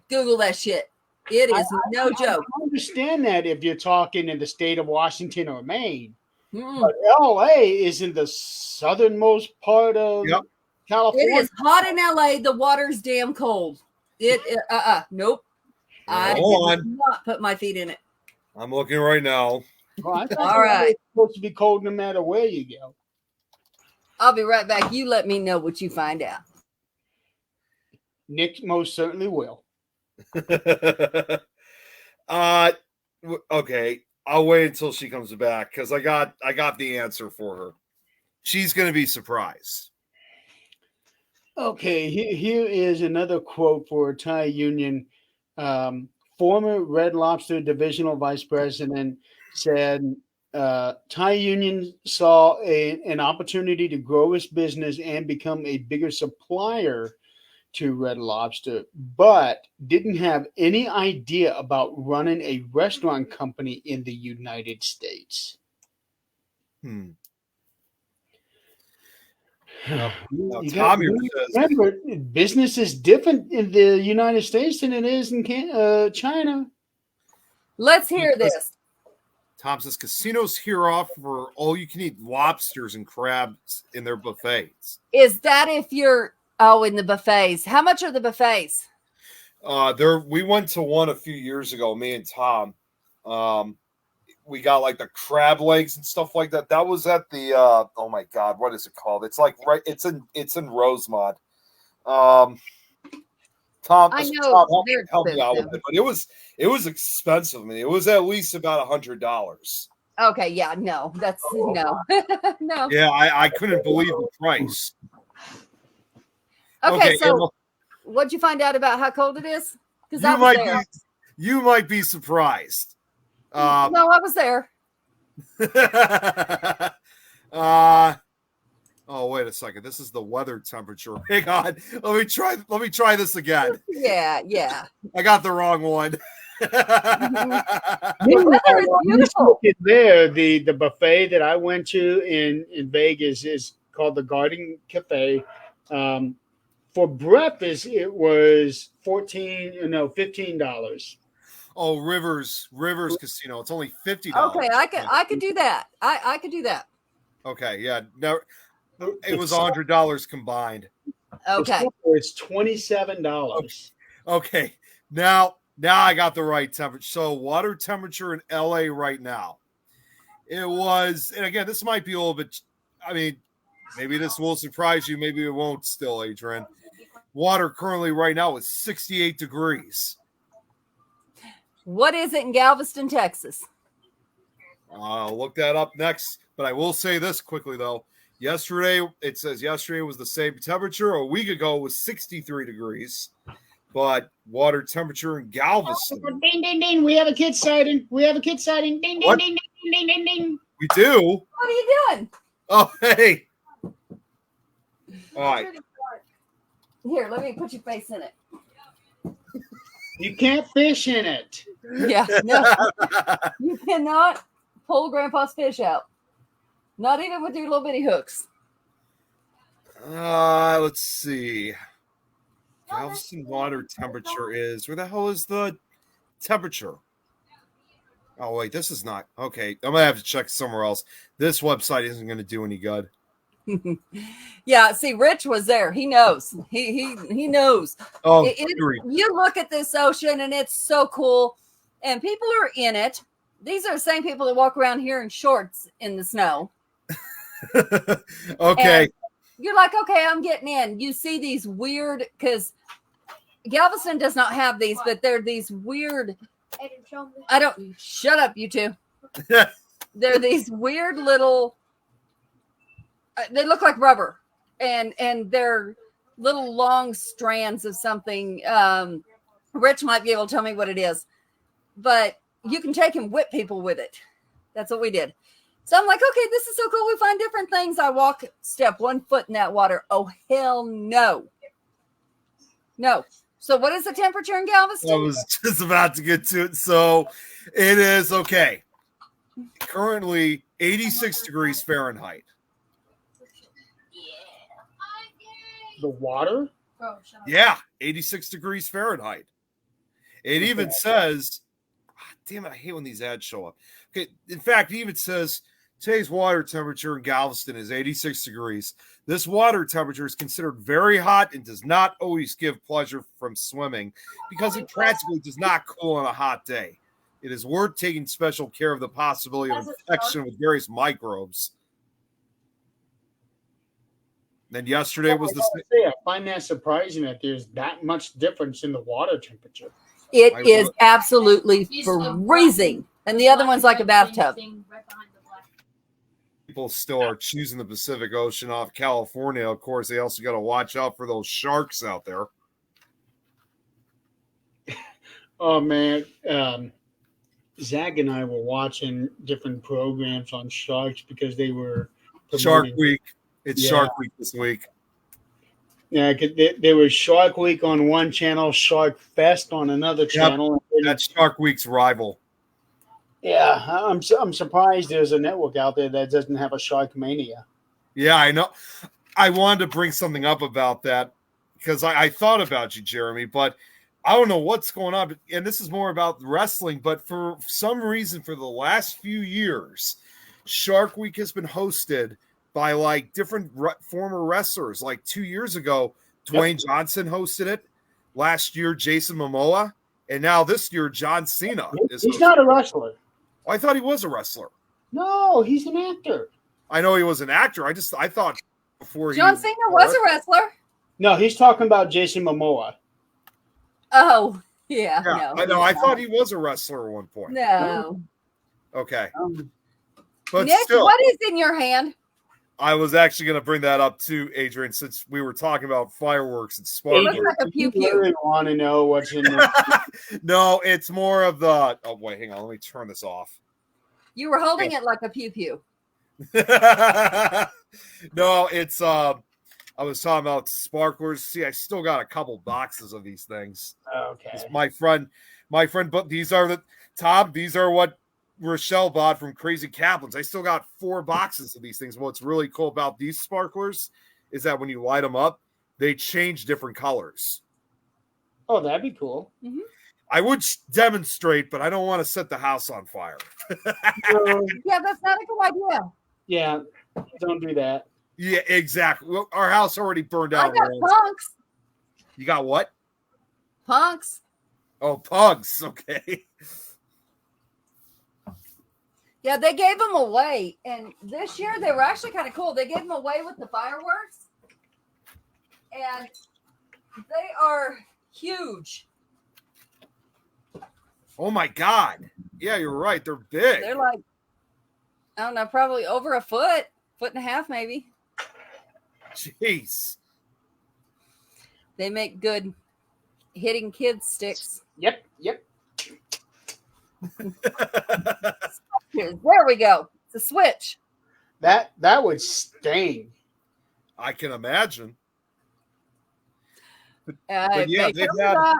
Google that shit. It is no joke. I understand that if you're talking in the state of Washington or Maine. Mm-mm. But LA is in the southernmost part of It California. is hot in LA. The water's damn cold. Nope. I Hold did not put my feet in it. I'm looking right now. Well, I thought All right. it's supposed to be cold no matter where you go. I'll be right back. You let me know what you find out. Nick most certainly will. Okay. I'll wait until she comes back because I got the answer for her. She's gonna be surprised. Okay, here is another quote for Thai Union. Former Red Lobster divisional vice president said, Thai Union saw an opportunity to grow its business and become a bigger supplier to Red Lobster, but didn't have any idea about running a restaurant company in the United States. Hmm. You Now, gotta Tommy says, remember, business is different in the United States than it is in China. Let's hear this. Tom says casinos here offer all you can eat lobsters and crabs in their buffets. Is that if you're in the buffets? How much are the buffets? We went to one a few years ago, me and Tom. We got like the crab legs and stuff like that. That was at the oh my god, what is it called? It's like it's in Rosemont. Tom, I know help me out with it, but it was expensive. I mean, it was at least about $100. Okay, yeah, no, that's no. No. Yeah, I couldn't believe the price. Okay, so Emma, what'd you find out about how cold it is? Because you might be surprised. No, I was there. Oh, wait a second. This is the weather temperature. Hang on. Let me try this again. Yeah. I got the wrong one. The weather is beautiful. There, the buffet that I went to in Vegas is called the Garden Cafe. For breakfast, it was $15. Oh, Rivers Casino. It's only $50. Okay, I could do that. I could do that. Okay, yeah. No, it was $100 combined. Okay. It's $27. Okay. Now I got the right temperature. So water temperature in LA right now. It was, and again, this might be a little bit, I mean, maybe this will surprise you, maybe it won't still, Adrian. Water currently right now is 68 degrees. What is it in Galveston, Texas? I'll look that up next, but I will say this quickly though. It says yesterday was the same temperature. A week ago was 63 degrees, but water temperature in Galveston. Ding, ding, ding. We have a kid sighting. Ding, ding, ding, What? ding, ding, ding, ding, ding. We do? What are you doing? Oh, hey. All right. Here, let me put your face in it. You can't fish in it. Yeah, no. You cannot pull Grandpa's fish out. Not even with your little bitty hooks. Let's see. Galveston water temperature is, where the hell is the temperature? Oh, wait, this is not. Okay, I'm going to have to check somewhere else. This website isn't going to do any good. Yeah, see, Rich was there. He knows. He knows. Oh, you look at this ocean and it's so cool, and people are in it. These are the same people that walk around here in shorts in the snow. Okay. And you're like, okay, I'm getting in. You see these weird, because Galveston does not have these, but they're these weird. Shut up, you two. They're these weird little. They look like rubber, and they're little long strands of something. Rich might be able to tell me what it is, but you can take and whip people with it. That's what we did. So I'm like, okay, this is so cool. We find different things. I step 1 foot in that water. Oh, hell no. No. So what is the temperature in Galveston? I was just about to get to it. So it is, okay, currently 86 degrees Fahrenheit. The water? Yeah, 86 degrees Fahrenheit. It even says, damn it, I hate when these ads show up. Okay, in fact, it even says today's water temperature in Galveston is 86 degrees. This water temperature is considered very hot and does not always give pleasure from swimming because it practically does not cool on a hot day. It is worth taking special care of the possibility of infection with various microbes. Then yesterday was I find that surprising that there's that much difference in the water temperature. It is absolutely freezing. And the other one's like a bathtub. People still are choosing the Pacific Ocean off California. Of course, they also got to watch out for those sharks out there. Oh, man. Zach and I were watching different programs on sharks because they were Shark Week. It's Shark Week this week. Yeah, 'cause there was Shark Week on one channel, Shark Fest on another channel. and- That's Shark Week's rival. yeah, I'm surprised there's a network out there that doesn't have a Shark Mania. Yeah, I know. I wanted to bring something up about that because I thought about you, Jeremy, but I don't know what's going on. And this is more about wrestling, but for some reason, for the last few years, Shark Week has been hosted by like different former wrestlers. Like 2 years ago, Dwayne Johnson hosted it. Last year, Jason Momoa. And now this year, John Cena is He's hosting. not a wrestler. I thought he was a wrestler. No, he's an actor. I know he was an actor. I thought before John Cena was a wrestler. No, he's talking about Jason Momoa. Oh, yeah. Yeah, No, I know. I thought he was a wrestler at one point. No. Okay, but Nick, still, what is in your hand? I was actually going to bring that up too, Adrian, since we were talking about fireworks and It sparklers. looks like a If you pew-pew. really want to know what's in the No, it's more of the. Oh wait, hang on. Let me turn this off. You were holding it like a pew-pew. No, it's. I was talking about sparklers. See, I still got a couple boxes of these things. okay. My friend, but these are the Tom. These are what Rochelle bought from Crazy Kaplans. I still got 4 boxes of these things. What's really cool about these sparklers is that when you light them up, they change different colors. Oh, that'd be cool. I would demonstrate, but I don't want to set the house on fire. Yeah, that's not a good idea. Yeah, don't do that. Yeah, exactly. Well, our house already burned I down. got punks. You got what? Punks. Oh, pugs. Okay. Yeah, they gave them away. And this year they were actually kind of cool. They gave them away with the fireworks. And they are huge. Oh my God. Yeah, you're right. They're big. They're like, I don't know, probably over a foot and a half, maybe. Jeez. They make good hitting kids sticks. Yep. Here, there we go. It's a switch. That would sting. I can imagine. If yeah, they they've come had- back-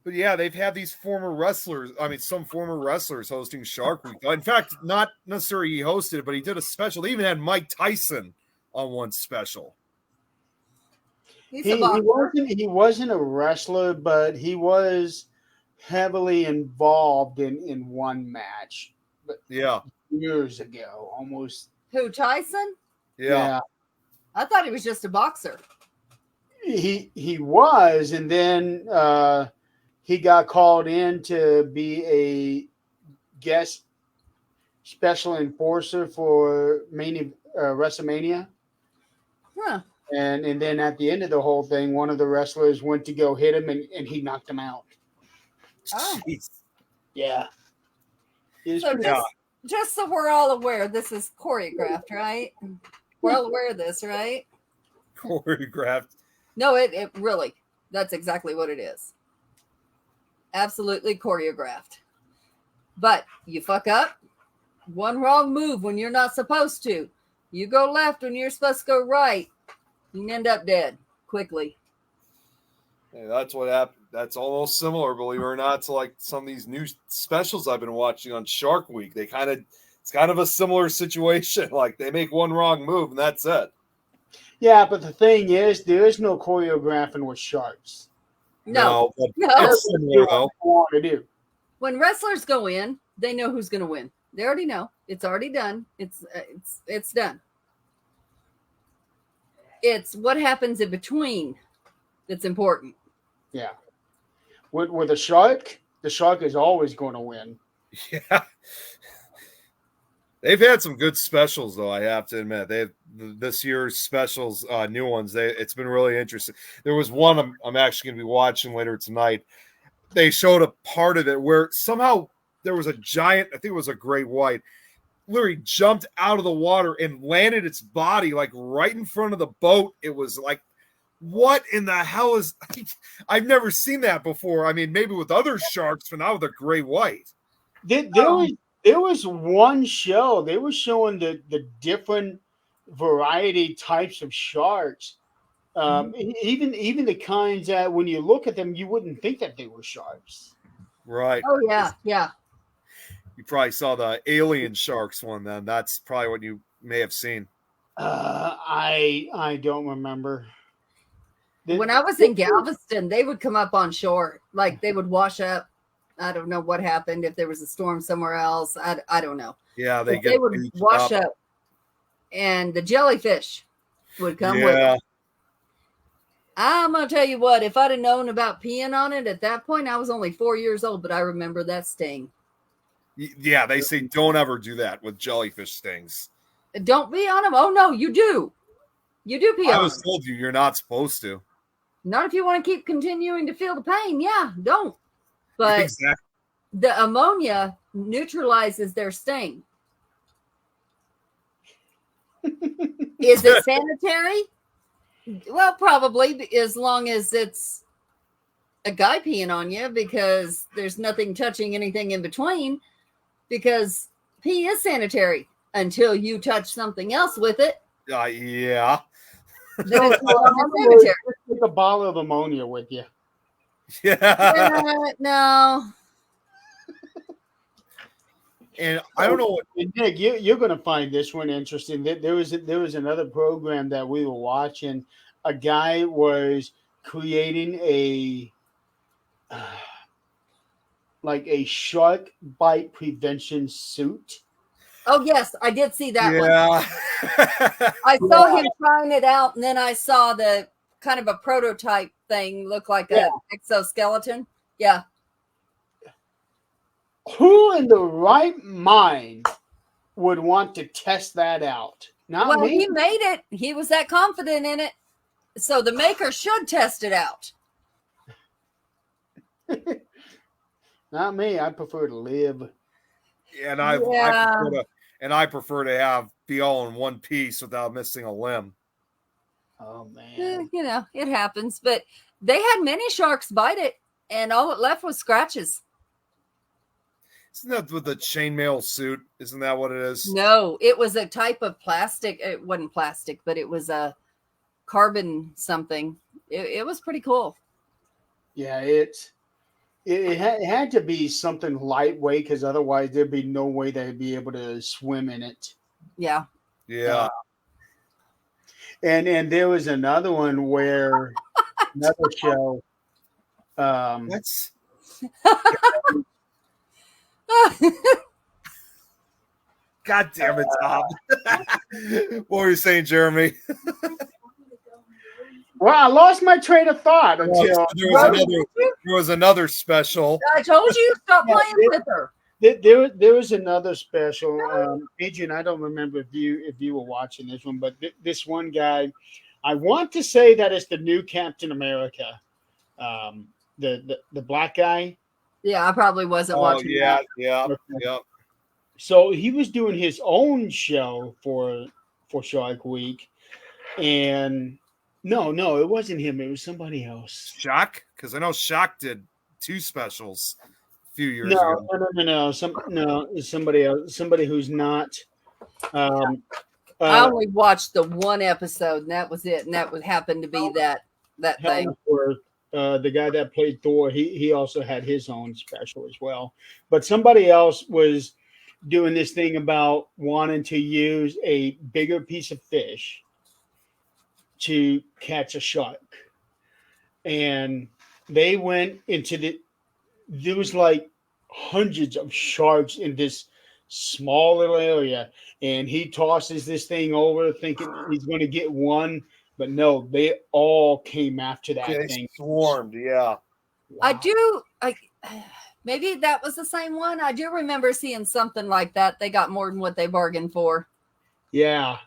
But yeah, they've had these former wrestlers. I mean, some former wrestlers hosting Shark Week. In fact, not necessarily he hosted it, but he did a special. They even had Mike Tyson on one special. he's He a boxer. wasn't a wrestler, but he was heavily involved in one match Yeah. years ago, almost. Who, Tyson? Yeah. I thought he was just a boxer. He was, and then he got called in to be a guest special enforcer for WrestleMania. Huh. And then at the end of the whole thing, one of the wrestlers went to go hit him, and he knocked him out. Oh. Jeez. Yeah. It's So pretty- just so we're all aware, this is choreographed, right? We're all aware of this, right? Choreographed. No, it really, that's exactly what it is. Absolutely choreographed. But you fuck up, one wrong move when you're not supposed to. You go left when you're supposed to go right. You can end up dead quickly. Hey, that's what happened. That's almost similar, believe it or not, to like some of these new specials I've been watching on Shark Week. It's kind of a similar situation. Like they make one wrong move and that's it. Yeah, but the thing is, there is no choreographing with sharks. No. but No. it's Do similar what though. they want to do. When wrestlers go in, they know who's going to win. They already know. It's already done. It's done. It's what happens in between that's important. Yeah. With a shark, the shark is always going to win. Yeah. They've had some good specials, though. I have to admit, this year's specials, new ones. It's been really interesting. There was one I'm actually going to be watching later tonight. They showed a part of it where somehow there was a giant. I think it was a great white. Literally jumped out of the water and landed its body like right in front of the boat. It was like, what in the hell is? I've never seen that before. I mean, maybe with other sharks, but not with a gray white. There was one show. They were showing the different variety types of sharks Even the kinds that when you look at them, you wouldn't think that they were sharks. Right. Oh yeah, yeah. You probably saw the alien sharks one then. That's probably what you may have seen. I don't remember. When I was in Galveston, they would come up on shore, like they would wash up. I don't know what happened, if there was a storm somewhere else. I don't know. Yeah, But they would wash up, and the jellyfish would come with them. I'm gonna tell you what, if I'd have known about peeing on it at that point, I was only 4 years old, but I remember that sting. Yeah, they say don't ever do that with jellyfish stings. Don't pee on them. Oh no, you do. You do pee on I them. was told you're not supposed to. Not if you want to keep continuing to feel the pain. Yeah, don't. But Exactly. the ammonia neutralizes their sting. Is it sanitary? Well, probably, as long as it's a guy peeing on you, because there's nothing touching anything in between, because pee is sanitary until you touch something else with it. Yeah. Then it's no longer sanitary. Take a bottle of ammonia with you. Yeah. No. And I don't know what. And Nick, you're going to find this one interesting. There was another program that we were watching. A guy was creating like a shark bite prevention suit. Oh yes, I did see that one. Yeah. I saw him trying it out, and then I saw the kind of a prototype thing look like an exoskeleton. Yeah. Who in the right mind would want to test that out? Not me. He made it. He was that confident in it. So the maker should test it out. Not me. I prefer to live. And I prefer to have be all in one piece without missing a limb. Oh man. You know, it happens. But they had many sharks bite it, and all it left was scratches. Isn't that with the chainmail suit? Isn't that what it is? No, it was a type of plastic. It wasn't plastic, but it was a carbon something. It was pretty cool. Yeah, it had to be something lightweight, because otherwise there'd be no way they'd be able to swim in it. Yeah. Yeah. And there was another one where another show. That's God damn it, Tom. What were you saying, Jeremy? Well, I lost my train of thought until There was another special. I told you, stop playing with her. there was another special. Adrian, I don't remember if you were watching this one, but this one guy, I want to say that it's the new Captain America, the black guy. Yeah, I probably wasn't watching. Yeah. So he was doing his own show for Shark Week, and no, it wasn't him. It was somebody else. Shock? Because I know Shock did 2 specials a few years ago. No. Somebody else. Somebody who's not. I only watched the one episode, and that was it. And that would happen to be that thing. The guy that played Thor, he also had his own special as well. But somebody else was doing this thing about wanting to use a bigger piece of fish to catch a shark. And they went into there was like hundreds of sharks in this small little area. And he tosses this thing over thinking he's going to get one. But no, they all came after that They thing. swarmed, yeah. Wow. Maybe that was the same one. I do remember seeing something like that. They got more than what they bargained for. Yeah.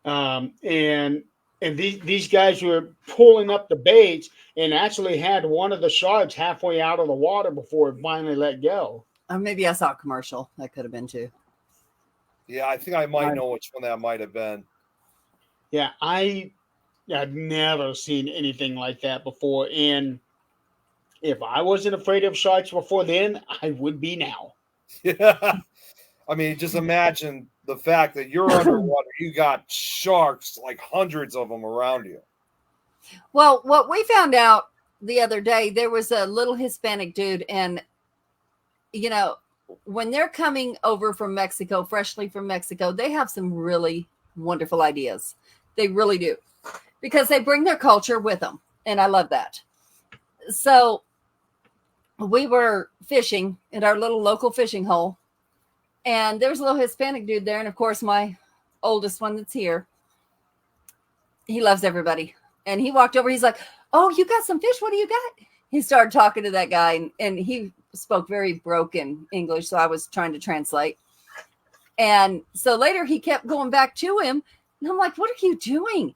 And these guys were pulling up the baits and actually had one of the sharks halfway out of the water before it finally let go. Maybe I saw a commercial. That could have been too. Yeah, I think I might know which one that might have been. Yeah, I'd never seen anything like that before. And if I wasn't afraid of sharks before then, I would be now. Yeah. I mean, just imagine the fact that you're underwater, you got sharks, like hundreds of them around you. Well, what we found out the other day, there was a little Hispanic dude, and you know, when they're coming over from Mexico, freshly from Mexico, they have some really wonderful ideas. They really do, because they bring their culture with them, and I love that. So we were fishing at our little local fishing hole, and there was a little Hispanic dude there, and of course, my oldest one that's here, he loves everybody. And he walked over. He's like, "Oh, you got some fish? What do you got?" He started talking to that guy, and he spoke very broken English, so I was trying to translate. And so later he kept going back to him, and I'm like, "What are you doing?"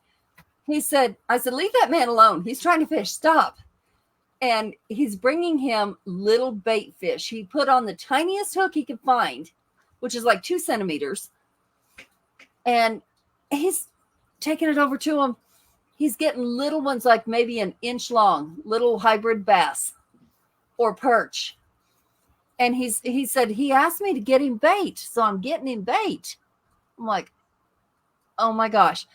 I said, "Leave that man alone. He's trying to fish. Stop." And he's bringing him little bait fish. He put on the tiniest hook he could find, which is like 2 centimeters. And he's taking it over to him. He's getting little ones, like maybe an inch long, little hybrid bass or perch. And he said, he asked me to get him bait. So I'm getting him bait. I'm like, oh my gosh.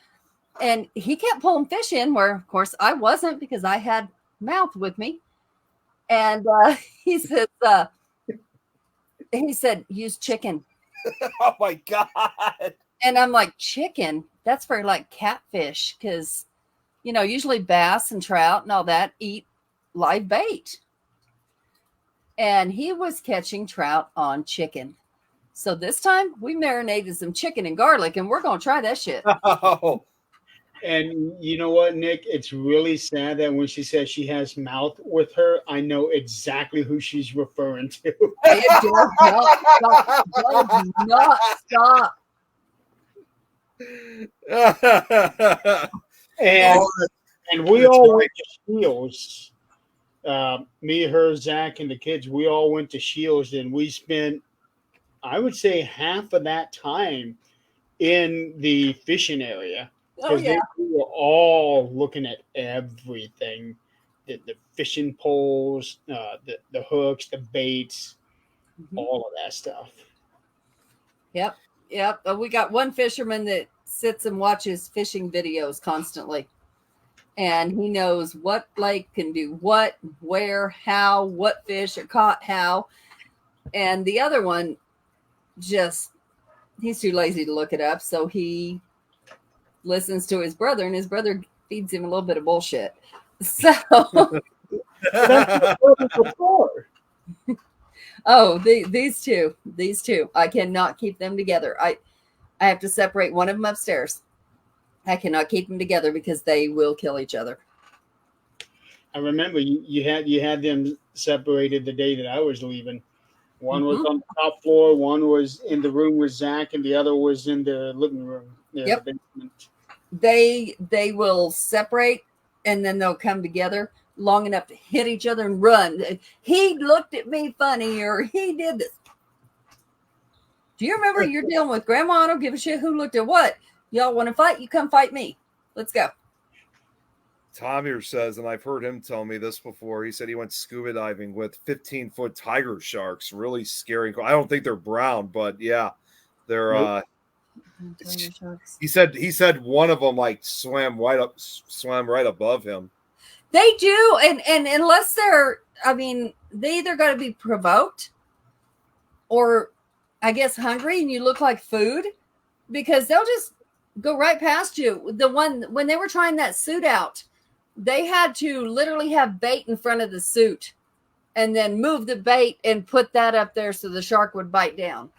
And he kept pulling fish in where, of course, I wasn't, because I had mouth with me. And he said, use chicken. Oh my God. And I'm like, chicken? That's for like catfish, because, you know, usually bass and trout and all that eat live bait. And he was catching trout on chicken. So this time we marinated some chicken and garlic, and we're going to try that shit. Oh. And you know what, Nick? It's really sad that when she says she has mouth with her, I know exactly who she's referring to. It does not stop. And we all went to Shields. Me, her, Zach, and the kids, we all went to Shields, and we spent, I would say, half of that time in the fishing area. Oh, yeah. We were all looking at everything, the fishing poles, the hooks, the baits, all of that stuff. Yep. We got one fisherman that sits and watches fishing videos constantly. And he knows what lake can do what, where, how, what fish are caught how. And the other one, he's too lazy to look it up. So he listens to his brother, and his brother feeds him a little bit of bullshit. So, these two, I cannot keep them together. I have to separate one of them upstairs. I cannot keep them together because they will kill each other. I remember you had them separated the day that I was leaving. One was on the top floor, one was in the room with Zach, and the other was in the living room. Yep. The basement. They will separate, and then they'll come together long enough to hit each other and run. He looked at me funny, or he did this. Do you remember you're dealing with grandma? I don't give a shit who looked at what. Y'all want to fight? You come fight me. Let's go. Tom here says, and I've heard him tell me this before, he said he went scuba diving with 15-foot tiger sharks. Really scary. I don't think they're brown, but yeah, they're Nope. He said one of them like swam right above him. They do, and unless they're, they either got to be provoked, or I guess hungry, and you look like food, because they'll just go right past you. The one when they were trying that suit out, they had to literally have bait in front of the suit, and then move the bait and put that up there so the shark would bite down.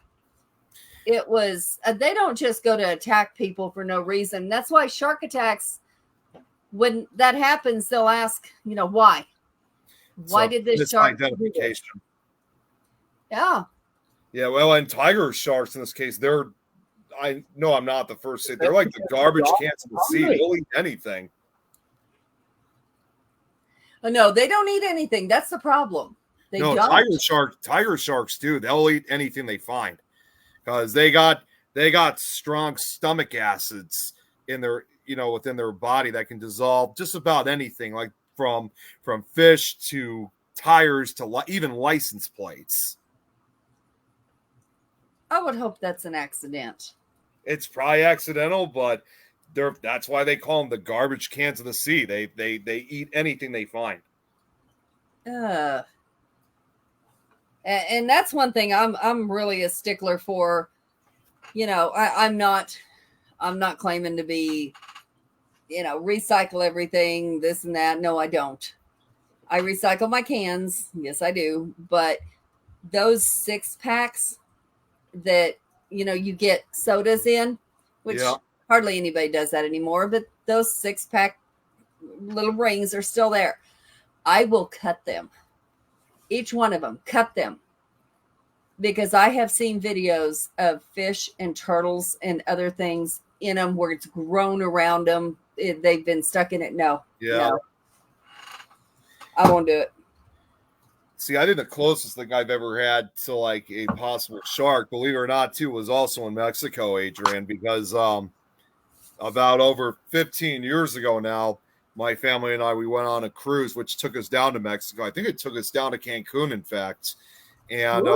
It was, they don't just go to attack people for no reason. That's why shark attacks, when that happens, they'll ask, why? Why did this shark do this? Identification. Yeah. Yeah, well, and tiger sharks in this case, I know I'm not the first to say, they're like the garbage cans in the sea. They'll eat anything. No, they don't eat anything. That's the problem. They don't. Tiger sharks do. They'll eat anything they find, because they got strong stomach acids in their, within their body that can dissolve just about anything, like from fish to tires to even license plates. I would hope that's an accident. It's probably accidental, but that's why they call them the garbage cans of the sea. They eat anything they find. And that's one thing I'm really a stickler for. You know, I'm not claiming to be, you know, recycle everything, this and that. No, I don't. I recycle my cans. Yes, I do. But those 6-packs that, you know, you get sodas in, which hardly anybody does that anymore, but those 6-pack little rings are still there. I will cut them. Each one of them, cut them. Because I have seen videos of fish and turtles and other things in them where it's grown around them. They've been stuck in it. No. I won't do it. See, I think the closest thing I've ever had to like a possible shark, believe it or not, too, was also in Mexico, Adrian, because about over 15 years ago now, my family and I, we went on a cruise, which took us down to Mexico. I think it took us down to Cancun, in fact. And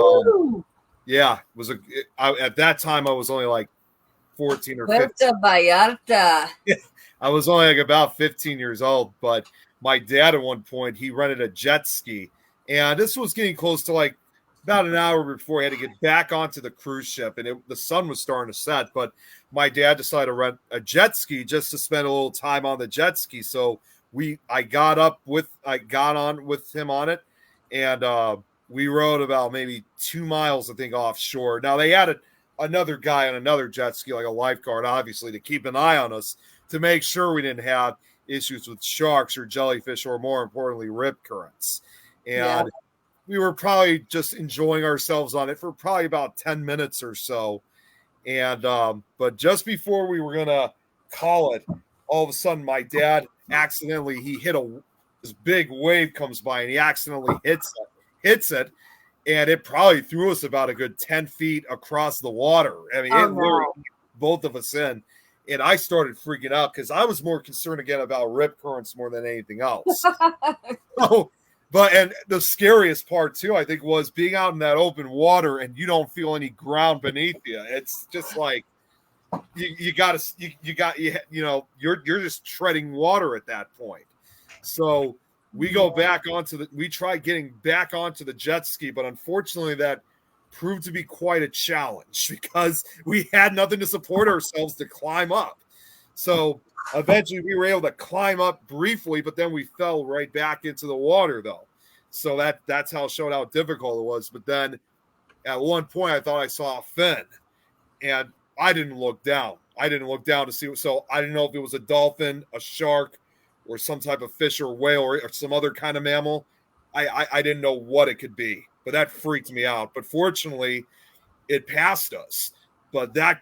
yeah, it was at that time I was only like 14 or 15. Puerto Vallarta. I was only like about 15 years old, but my dad at one point, he rented a jet ski, and this was getting close to like about an hour before he had to get back onto the cruise ship, and the sun was starting to set, but my dad decided to rent a jet ski just to spend a little time on the jet ski. So I got on with him on it, and we rode about maybe 2 miles, I think, offshore. Now they had another guy on another jet ski, like a lifeguard, obviously, to keep an eye on us to make sure we didn't have issues with sharks or jellyfish, or more importantly, rip currents. And we were probably just enjoying ourselves on it for probably about 10 minutes or so. And but just before we were gonna call it, all of a sudden my dad accidentally, he hit this big wave comes by, and he accidentally hits it, and it probably threw us about a good 10 feet across the water. I mean, literally both of us in. And I started freaking out because I was more concerned again about rip currents more than anything else. And the scariest part too, I think, was being out in that open water and you don't feel any ground beneath you. It's just like you're just treading water at that point. So we tried getting back onto the jet ski, but unfortunately that proved to be quite a challenge because we had nothing to support ourselves to climb up. So eventually we were able to climb up briefly, but then we fell right back into the water though. So that's how it showed how difficult it was. But then at one point I thought I saw a fin, and I didn't look down. To see. So I didn't know if it was a dolphin, a shark, or some type of fish or whale or some other kind of mammal. I didn't know what it could be. But that freaked me out. But fortunately, it passed us. But that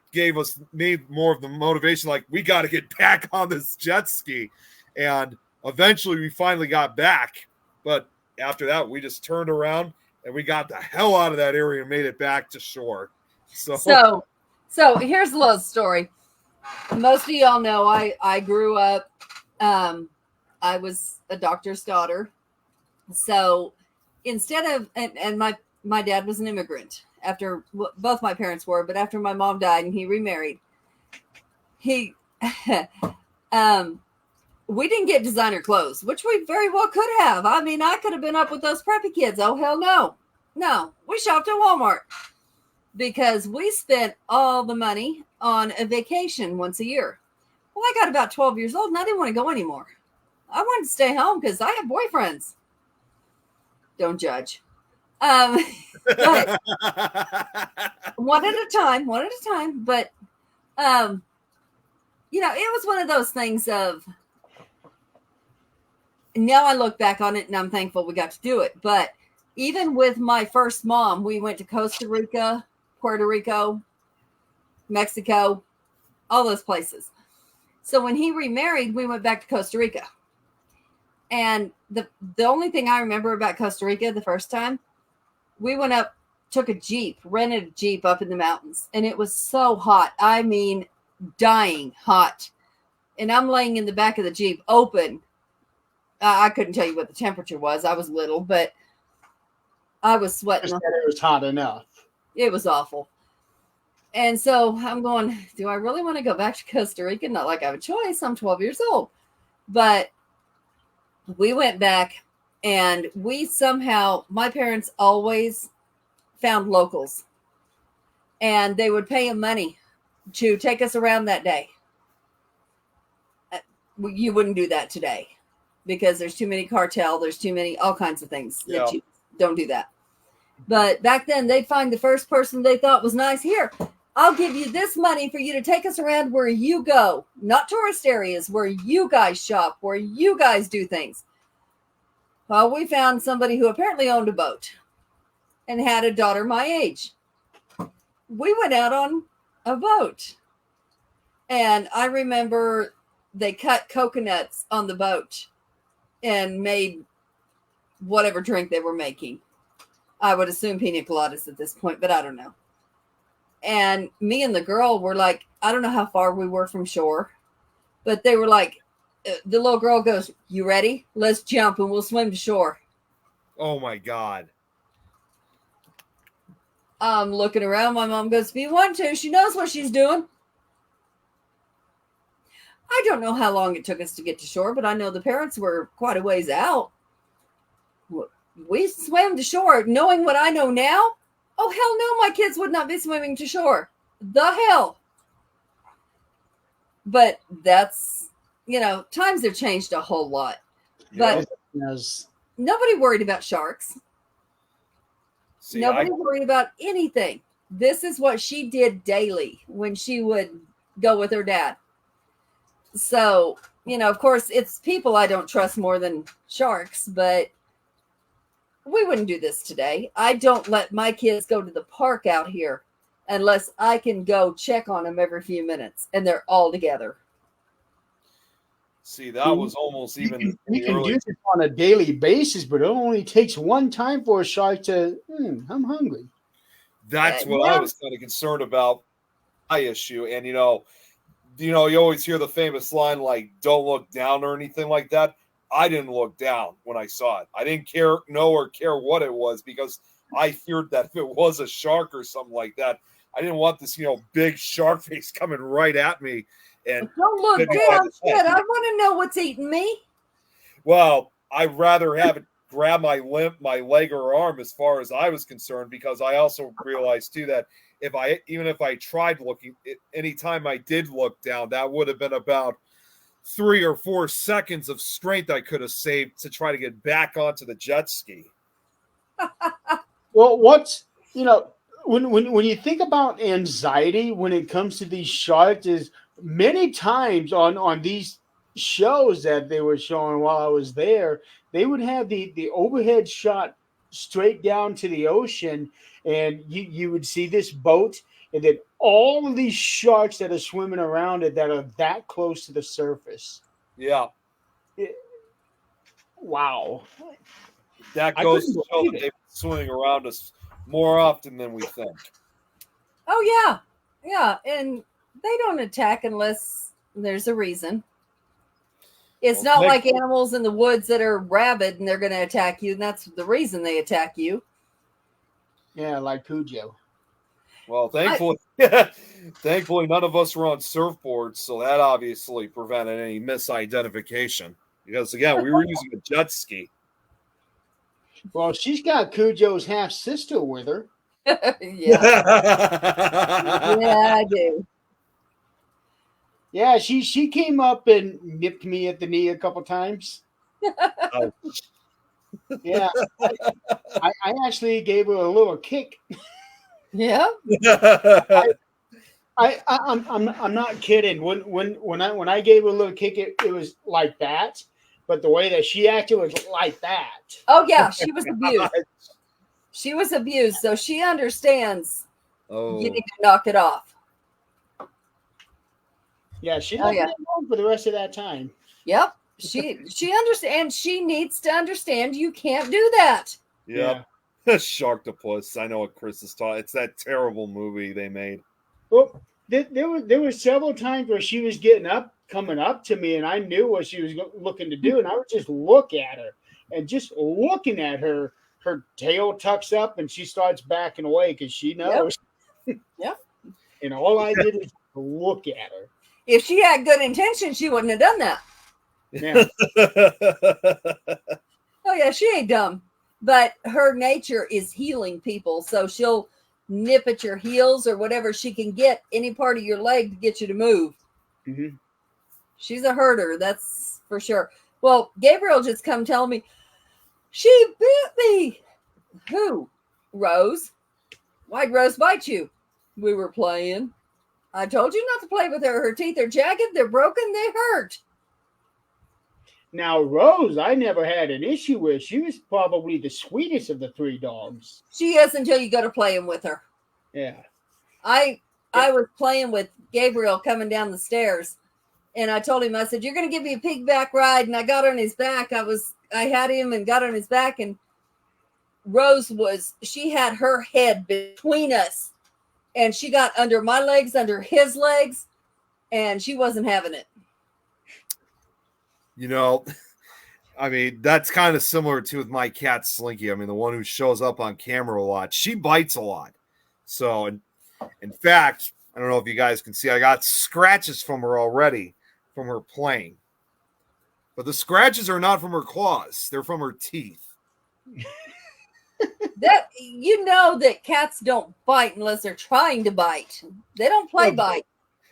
made more of the motivation, like, we got to get back on this jet ski. And eventually we finally got back. But after that, we just turned around and we got the hell out of that area and made it back to shore. So here's a little story. Most of y'all know I grew up, I was a doctor's daughter. So instead of, and my dad was an immigrant after both my parents were, but after my mom died and he remarried, we didn't get designer clothes, which we very well could have. I mean, I could have been up with those preppy kids. Oh, hell no. No, we shopped at Walmart because we spent all the money on a vacation once a year. Well, I got about 12 years old and I didn't want to go anymore. I wanted to stay home because I have boyfriends. Don't judge. But one at a time. But, it was one of those things of, now I look back on it and I'm thankful we got to do it. But even with my first mom, we went to Costa Rica, Puerto Rico, Mexico, all those places. So when he remarried, we went back to Costa Rica. And the only thing I remember about Costa Rica the first time, we went up, rented a Jeep up in the mountains. And it was so hot. I mean, dying hot. And I'm laying in the back of the Jeep open. I couldn't tell you what the temperature was. I was little, but I was sweating. It was hot enough. It was awful. And so I'm going, do I really want to go back to Costa Rica? Not like I have a choice. I'm 12 years old. But we went back, and we somehow, my parents always found locals, and they would pay them money to take us around that day. You wouldn't do that today because there's too many cartel, there's too many, all kinds of things that you don't do that. But back then, they'd find the first person they thought was nice. Here, I'll give you this money for you to take us around where you go, not tourist areas, where you guys shop, where you guys do things. Well, we found somebody who apparently owned a boat and had a daughter my age. We went out on a boat. And I remember they cut coconuts on the boat and made whatever drink they were making. I would assume pina coladas at this point, but I don't know. And me and the girl were like, I don't know how far we were from shore, but they were like, the little girl goes, you ready? Let's jump and we'll swim to shore. Oh my God. I'm looking around. My mom goes, if you want to, she knows what she's doing. I don't know how long it took us to get to shore, but I know the parents were quite a ways out. We swam to shore knowing what I know now. Oh, hell no, my kids would not be swimming to shore. The hell. But that's, times have changed a whole lot. But nobody worried about sharks. Nobody worried about anything. This is what she did daily when she would go with her dad. So, of course, it's people I don't trust more than sharks, but we wouldn't do this today. I don't let my kids go to the park out here unless I can go check on them every few minutes and they're all together. See, that was almost even. You can do this on a daily basis, but it only takes one time for a shark to, I'm hungry. That's what I was kind of concerned about. My issue. And, you always hear the famous line, like, don't look down or anything like that. I didn't look down when I saw it. I didn't care what it was because I feared that if it was a shark or something like that, I didn't want this, big shark face coming right at me. And don't look down, shit. I want to know what's eating me. Well, I'd rather have it grab my leg or arm as far as I was concerned, because I also realized too that even if I tried looking, anytime I did look down, that would have been about 3 or 4 seconds of strength I could have saved to try to get back onto the jet ski. Well, when you think about anxiety when it comes to these sharks, is many times on these shows that they were showing while I was there, they would have the overhead shot straight down to the ocean, and you would see this boat, and then all of these sharks that are swimming around it that are that close to the surface. Yeah. Wow. That goes to show that they've been swimming around us more often than we think. Oh, yeah. Yeah. And they don't attack unless there's a reason. It's not like animals in the woods that are rabid and they're going to attack you. And that's the reason they attack you. Yeah, like Cujo. Well, thankfully, none of us were on surfboards, so that obviously prevented any misidentification. Because again, we were using a jet ski. Well, she's got Cujo's half sister with her. Yeah. Yeah, I do. Yeah, she came up and nipped me at the knee a couple times. Yeah, I actually gave her a little kick. Yeah. I'm not kidding. When I gave her a little kick, it was like that. But the way that she acted was like that. Oh yeah, she was abused. She was abused, so she understands. Oh. You need to knock it off. Yeah, she left me alone for the rest of that time. Yep. She understands. She needs to understand you can't do that. Yep. Yeah. Sharktopus. I know what Chris is talking. It's that terrible movie they made. Well, there were several times where she was coming up to me, and I knew what she was looking to do, and I would just look at her, and just looking at her, her tail tucks up, and she starts backing away because she knows. Yep. and all I did was look at her. If she had good intentions, she wouldn't have done that. Yeah. Oh yeah, she ain't dumb. But her nature is healing people. So she'll nip at your heels or whatever she can get, any part of your leg to get you to move. Mm-hmm. She's a herder, that's for sure. Well, Gabriel just come tell me, she bit me. Who? Rose. Why'd Rose bite you? We were playing. I told you not to play with her. Her teeth are jagged, they're broken, they hurt. Now, Rose, I never had an issue with. She was probably the sweetest of the 3 dogs. She is until you go to playing with her. Yeah. I was playing with Gabriel coming down the stairs, and I told him, I said, you're going to give me a pigback ride. And I got on his back. I had him and got on his back, and Rose she had her head between us, and she got under my legs, under his legs, and she wasn't having it. You know, I mean, that's kind of similar to with my cat Slinky. I mean, the one who shows up on camera a lot. She bites a lot. So, in fact, I don't know if you guys can see, I got scratches from her already from her playing. But the scratches are not from her claws. They're from her teeth. That you know that cats don't bite unless they're trying to bite. They don't play bite.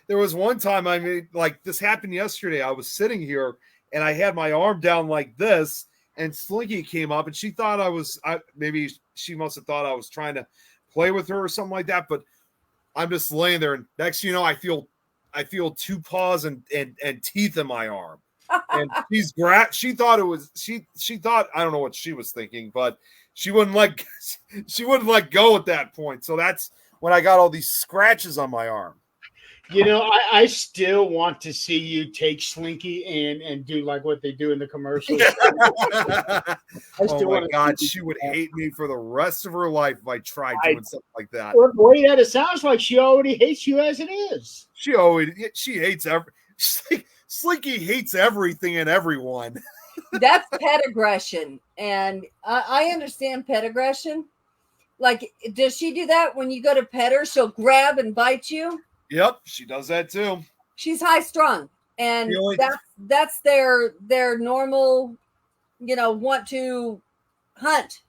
There was one time, I mean, like this happened yesterday. I was sitting here and I had my arm down like this, and Slinky came up, and she thought maybe she must have thought I was trying to play with her or something like that. But I'm just laying there, and next you know, I feel 2 paws and teeth in my arm. And she thought it was she thought, I don't know what she was thinking, but she wouldn't let go at that point. So that's when I got all these scratches on my arm. You know, I still want to see you take Slinky and do like what they do in the commercials. Oh my God, she would hate me for the rest of her life if I tried doing something like that. Well, the way that it sounds like she already hates you as it is. She hates Slinky hates everything and everyone. That's pet aggression. And I understand pet aggression. Like, does she do that when you go to pet her? She'll grab and bite you? Yep, she does that too. She's high strung, and that's their normal, want to hunt.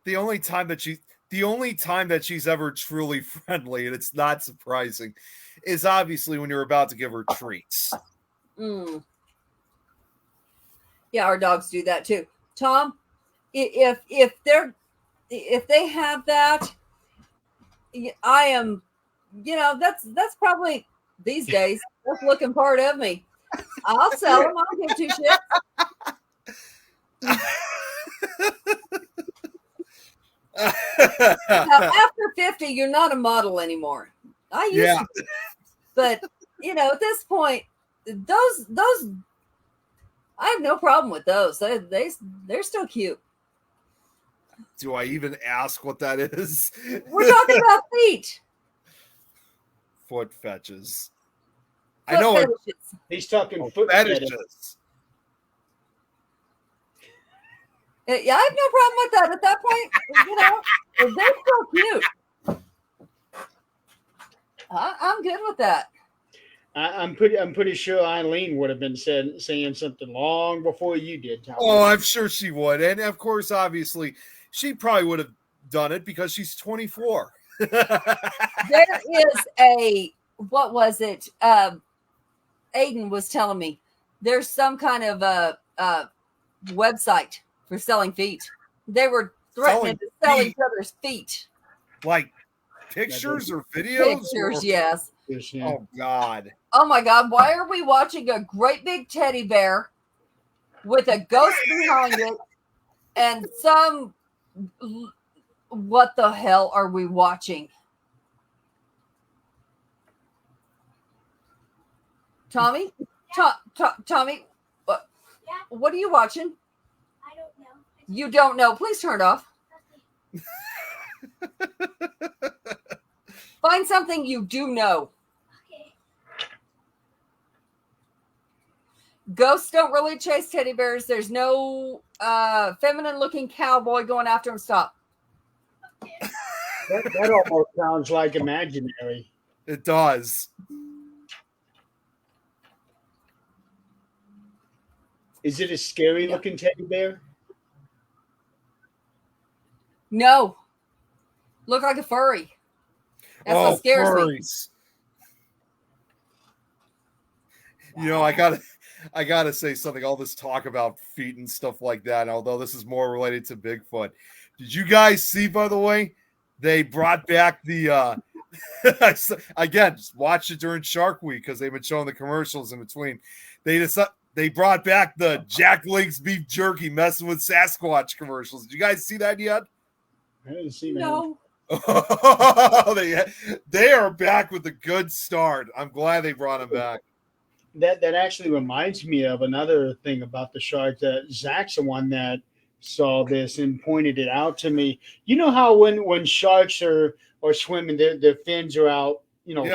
The only time that she's ever truly friendly, and it's not surprising, is obviously when you're about to give her treats. Mm. Yeah, our dogs do that too. Tom, if they have that, I am. That's now these days, that's looking part of me. I'll sell them. I'll give 2 shits. Now, after 50, you're not a model anymore. I used to be. But, at this point, those I have no problem with those. They're still cute. Do I even ask what that is? We're talking about feet. Foot fetches. Foot I know fetishes. He's talking foot fetishes. Yeah, I have no problem with that. At that point, they're still cute. I'm good with that. I'm pretty sure Eileen would have been saying something long before you did, Tom. Oh, I'm sure she would. And of course, obviously, she probably would have done it because she's 24. There is what was it? Aiden was telling me there's some kind of a website for selling feet. They were threatening to sell each other's feet. Like pictures or videos? Pictures, yes. Oh, God. Oh, my God. Why are we watching a great big teddy bear with a ghost behind it and what the hell are we watching? Tommy? Tommy? What are you watching? I don't know. You don't know. Please turn it off. Find something you do know. Okay. Ghosts don't really chase teddy bears. There's no feminine looking cowboy going after him. Stop. That almost sounds like imaginary. It does. Is it a scary looking teddy bear? No. Look like a furry. That's what scares me. Furries. You know, I gotta say something. All this talk about feet and stuff like that, although this is more related to Bigfoot. Did you guys see, by the way, they brought back the again, just watch it during Shark Week because they've been showing the commercials in between. They brought back the Jack Link's beef jerky messing with Sasquatch commercials. Did you guys see that yet? I didn't see that. No. They are back with a good start. I'm glad they brought him back. That actually reminds me of another thing about the shark. That Zach's the one that saw this and pointed it out to me. You know how when sharks are swimming, their fins are out,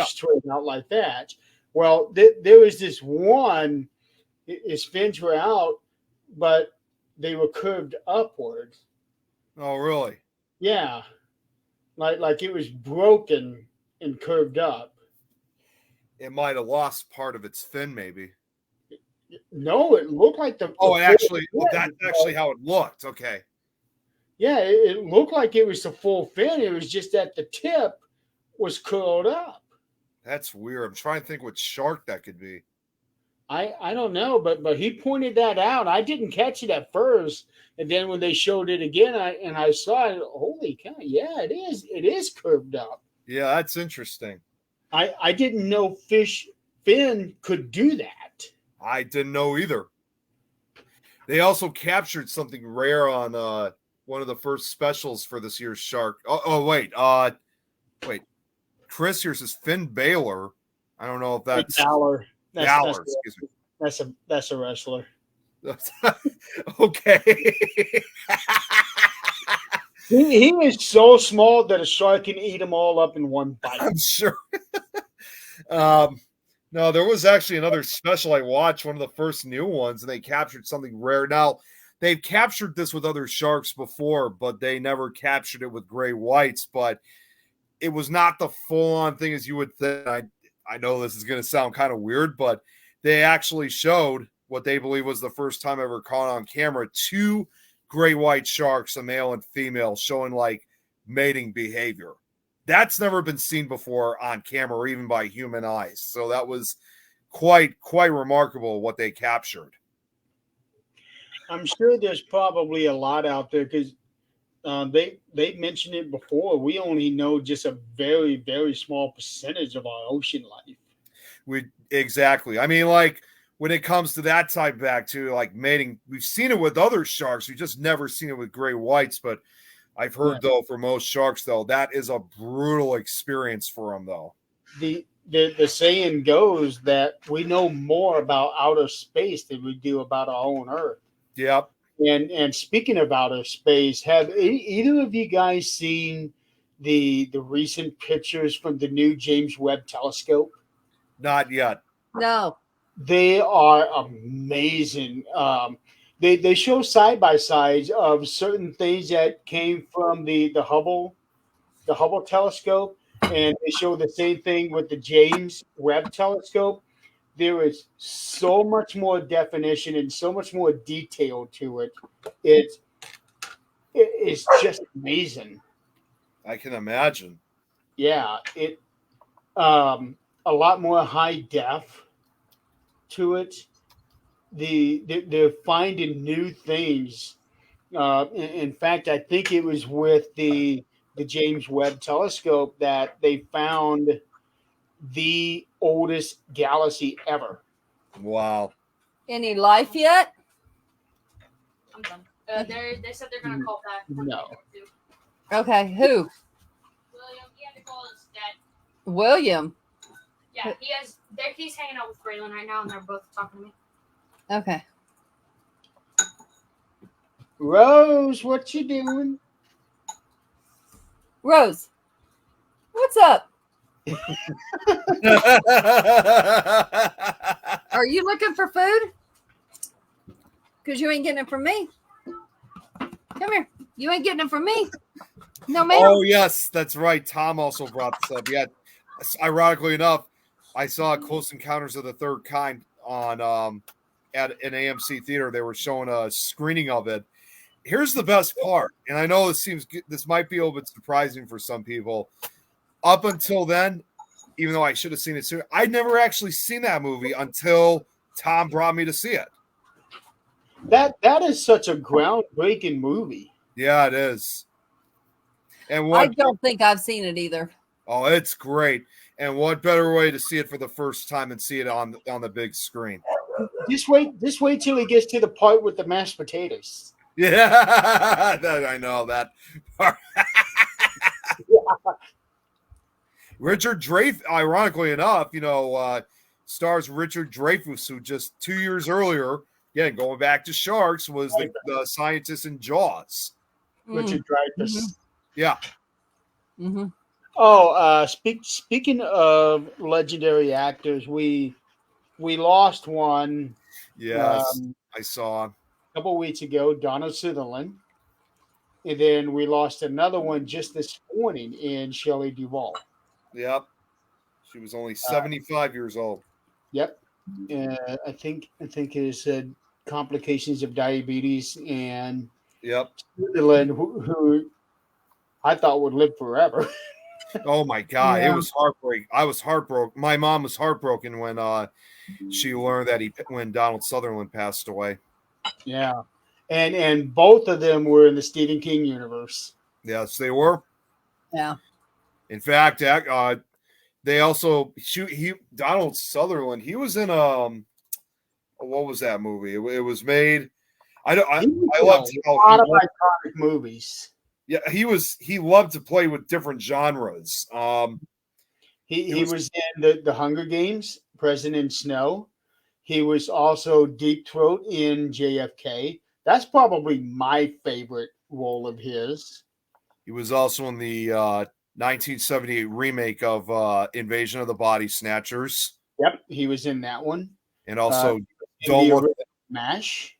straight out like that. Well, there was this one. His fins were out, but they were curved upward. Oh, really? Yeah, like it was broken and curved up. It might have lost part of its fin, maybe. No, it looked like the. Oh, the that's full fin. actually how it looked. Okay. Yeah, it looked like it was the full fin. It was just that the tip was curled up. That's weird. I'm trying to think what shark that could be. I don't know, but he pointed that out. I didn't catch it at first, and then when they showed it again, I saw it. Holy cow! Yeah, it is. It is curved up. Yeah, that's interesting. I didn't know fish fin could do that. I didn't know either. They also captured something rare on one of the first specials for this year's shark. Wait. Chris, here's his Finn Balor. I don't know if that's Balor. Balor. Excuse me. That's a wrestler. Okay. He is so small that a shark can eat them all up in one bite. I'm sure. No, there was actually another special I watched, one of the first new ones, and they captured something rare. Now, they've captured this with other sharks before, but they never captured it with gray whites. But it was not the full-on thing as you would think. I know this is going to sound kind of weird, but they actually showed what they believe was the first time ever caught on camera, 2 gray white sharks, a male and female, showing like mating behavior. That's never been seen before on camera or even by human eyes. So that was quite remarkable what they captured. I'm sure there's probably a lot out there because they mentioned it before. We only know just a very, very small percentage of our ocean life. Exactly. I mean, like when it comes to that type back to like mating, we've seen it with other sharks. We've just never seen it with gray whites. But I've heard though, for most sharks though, that is a brutal experience for them though. The saying goes that we know more about outer space than we do about our own Earth. Yep. And speaking of outer space, have either of you guys seen the recent pictures from the new James Webb Telescope? Not yet. No. They are amazing. They show side by sides of certain things that came from the Hubble telescope, and they show the same thing with the James Webb Telescope. There is so much more definition and so much more detail to it. It's just amazing. I can imagine. Yeah, a lot more high def to it. They're finding new things. In fact, I think it was with the James Webb Telescope that they found the oldest galaxy ever. Wow. Any life yet? I'm done. They said they're gonna call back. No. Okay. Who? William, he had to call his dad. William. Yeah, he's hanging out with Braylon right now, and they're both talking to me. Okay. Rose, what you doing? Rose, what's up? Are you looking for food? Because you ain't getting it from me. Come here. You ain't getting it from me. No, ma'am. Oh, yes, that's right. Tom also brought this up. Yeah. Ironically enough, I saw Close Encounters of the Third Kind on at an AMC theater. They were showing a screening of it. Here's the best part, and I know this might be a little bit surprising for some people. Up until then, even though I should have seen it sooner, I'd never actually seen that movie until Tom brought me to see it. That is such a groundbreaking movie. Yeah, it is. And I don't think I've seen it either. Oh, it's great. And what better way to see it for the first time and see it on the big screen? Just wait till he gets to the part with the mashed potatoes. Yeah, I know that part. Richard Dreyfuss, ironically enough, stars Richard Dreyfuss, who just 2 years earlier, again, going back to sharks, was the scientist in Jaws. Richard Dreyfuss. Mm-hmm. Yeah. Mm-hmm. Oh, speaking of legendary actors, we lost one. Yes, I saw a couple weeks ago, Donald Sutherland, and then we lost another one just this morning in Shelley Duvall. Yep, she was only 75 years old. Yep, I think it said complications of diabetes, and yep, Sutherland, who I thought would live forever. Oh my God, Yeah. It was heartbreaking. I was heartbroken. My mom was heartbroken when she learned that when Donald Sutherland passed away. Yeah, and both of them were in the Stephen King universe. Yes, they were. Yeah. In fact, they also Donald Sutherland. He was in what was that movie? It was made. I loved a lot of iconic movies. Yeah, he loved to play with different genres. He was in the Hunger Games, President Snow. He was also Deep Throat in JFK. That's probably my favorite role of his. He was also in the 1978 remake of Invasion of the Body Snatchers. Yep, he was in that one. And also MASH.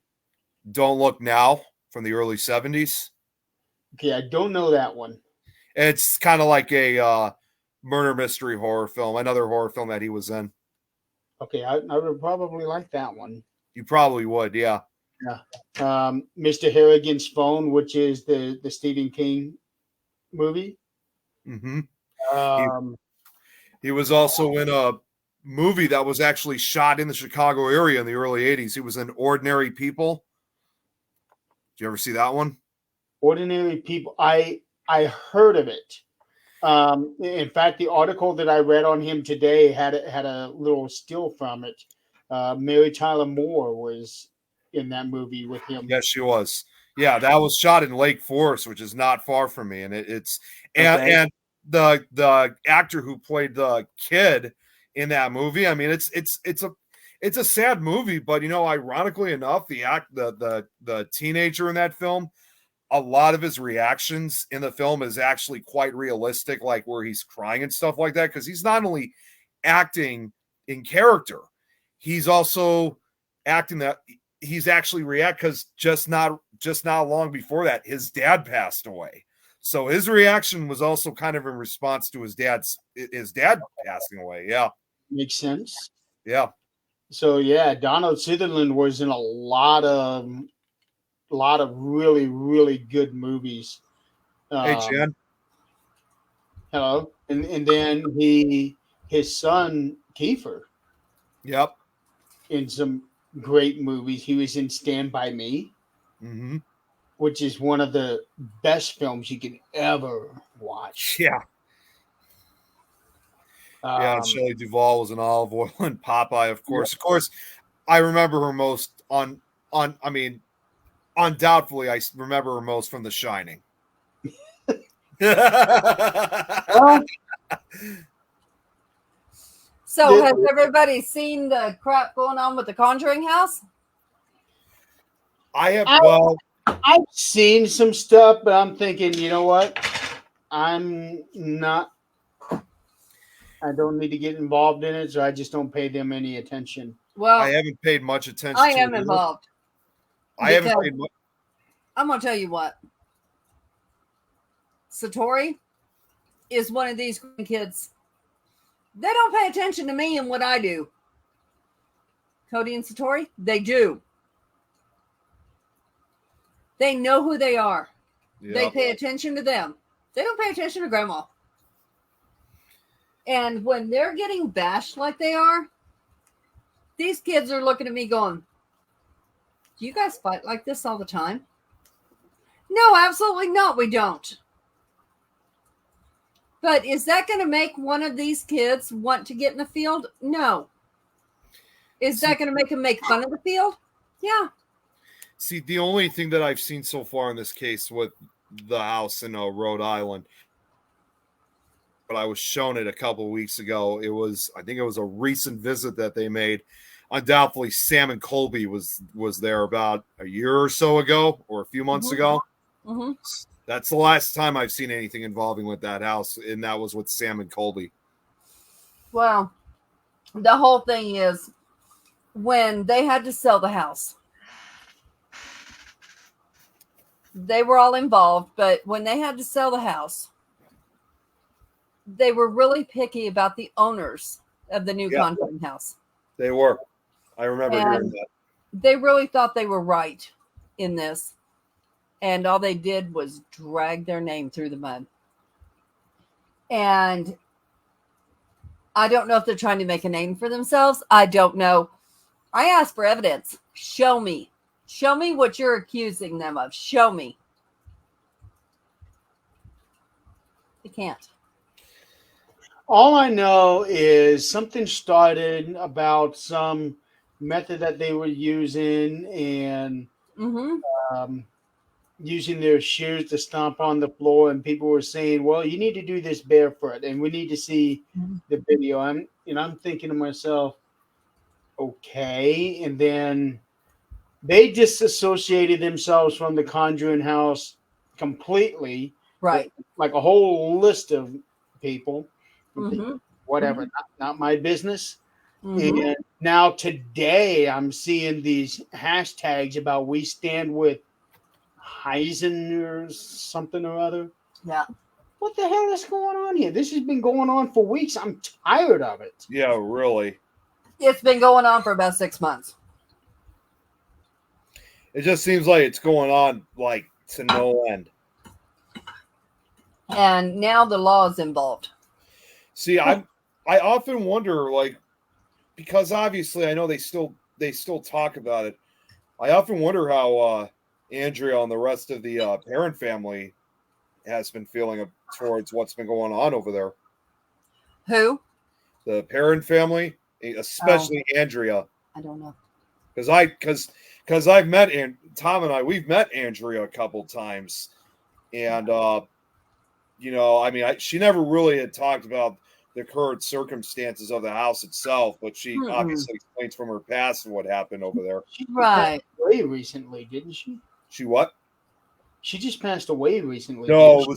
Don't Look Now from the early 70s. Okay, I don't know that one. It's kind of like a murder mystery horror film, another horror film that he was in. Okay, I would probably like that one. You probably would, yeah. Yeah. Mr. Harrigan's Phone, which is the Stephen King movie. Mm-hmm. He was also in a movie that was actually shot in the Chicago area in the early 80s. He was in Ordinary People. Did you ever see that one? Ordinary People. I heard of it. In fact, the article that I read on him today had a little still from it. Mary Tyler Moore was in that movie with him. Yes, she was. Yeah, that was shot in Lake Forest, which is not far from me, and and the actor who played the kid in that movie. I mean, it's a sad movie, but ironically enough, the teenager in that film, a lot of his reactions in the film is actually quite realistic, like where he's crying and stuff like that, because he's not only acting in character, he's also acting that he's actually because just not long before that, his dad passed away. So his reaction was also kind of in response to his dad passing away. Yeah. Makes sense. Yeah. So yeah, Donald Sutherland was in a lot of really, really good movies. Hey, Jen. Hello. And then his son Kiefer. Yep. In some great movies. He was in Stand By Me, which is one of the best films you can ever watch. Yeah. Yeah, Shelley Duvall was in Olive Oil and Popeye, of course. Of course, I remember her most undoubtedly, I remember her most from The Shining. So has everybody seen the crap going on with the Conjuring house? I've seen some stuff, but I'm thinking, you know what? I don't need to get involved in it, so I just don't pay them any attention. Well, I haven't paid much attention. I am involved. I haven't paid much. I'm gonna tell you what. Satori is one of these kids. They don't pay attention to me and what I do. Cody and Satori, they do. They know who they are. They Yep. pay attention to them. They don't pay attention to grandma. And when they're getting bashed like they are, these kids are looking at me going, do you guys fight like this all the time? No, absolutely not. We don't. But is that going to make one of these kids want to get in the field? No. Is that going to make them make fun of the field? Yeah. See, the only thing that I've seen so far in this case with the house in Rhode Island, but I was shown it a couple of weeks ago. I think it was a recent visit that they made. Undoubtedly, Sam and Colby was there about a year or so ago, or a few months ago. Mm-hmm. That's the last time I've seen anything involving with that house, and that was with Sam and Colby. Well, the whole thing is when they had to sell the house, they were all involved, but when they had to sell the house, they were really picky about the owners of the new condominium house. They were. I remember hearing that. They really thought they were right in this. And all they did was drag their name through the mud. And I don't know if they're trying to make a name for themselves. I don't know. I asked for evidence. Show me. Show me what you're accusing them of. Show me. They can't. All I know is something started about some method that they were using and using their shoes to stomp on the floor, and people were saying, well, you need to do this barefoot and we need to see the video. I'm thinking to myself, okay. And then they disassociated themselves from the Conjuring House completely. Right. Like a whole list of people. Whatever, Mm-hmm. not my business. Mm-hmm. And now today I'm seeing these hashtags about we stand with Heisen or something or other. Yeah. What the hell is going on here? This has been going on for weeks. I'm tired of it. Yeah, really. It's been going on for about 6 months. It just seems like it's going on like to no end. And now the law is involved. See, I often wonder, like, because obviously I know they still talk about it. I often wonder how Andrea and the rest of the parent family has been feeling towards what's been going on over there. Who? The parent family, especially Andrea. I don't know. Because I've met Tom and we've met Andrea a couple times, and I mean, she never really had talked about the current circumstances of the house itself, but she obviously explains from her past what happened over there. She Right. passed away recently, didn't she? She what? She just passed away recently. No, it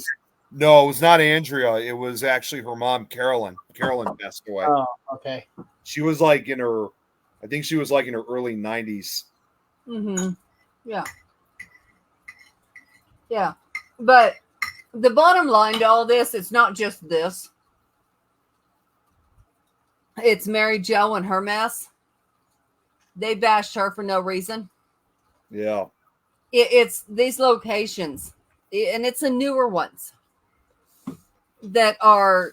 was not Andrea. It was actually her mom, Carolyn. Carolyn passed away. Oh, okay. She was like in her early 90s. Mm-hmm. Yeah. Yeah. But the bottom line to all this, it's not just this. It's Mary Jo and her mess. They bashed her for no reason. Yeah. It's these locations, and it's the newer ones that are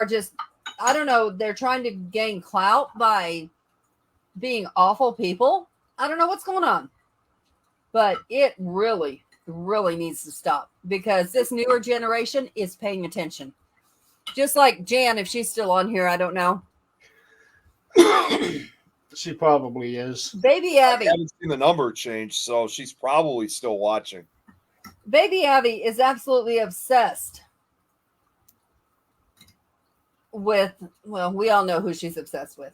just, I don't know, they're trying to gain clout by being awful people. I don't know what's going on, but it really, really needs to stop because this newer generation is paying attention. Just like Jan, if she's still on here, I don't know. She probably is. Baby Abby. I haven't seen the number change, so she's probably still watching. Baby Abby is absolutely obsessed with, well, we all know who she's obsessed with.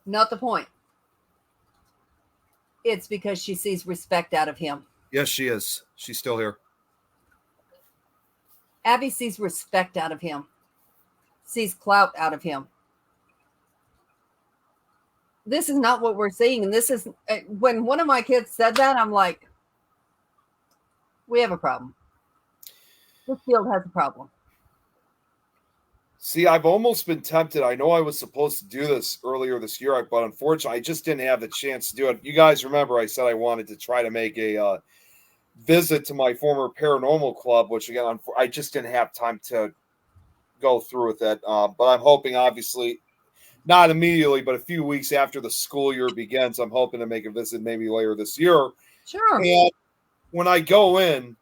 Not the point. It's because she sees respect out of him. Yes, she is. She's still here. Abby sees respect out of him, sees clout out of him. This is not what we're seeing. And this is, when one of my kids said that, I'm like, we have a problem. This field has a problem. See, I've almost been tempted. I know I was supposed to do this earlier this year, but unfortunately, I just didn't have the chance to do it. You guys remember I said I wanted to try to make a visit to my former paranormal club, which again, I just didn't have time to go through with it. But I'm hoping, obviously, not immediately, but a few weeks after the school year begins, I'm hoping to make a visit maybe later this year. Sure. And when I go in,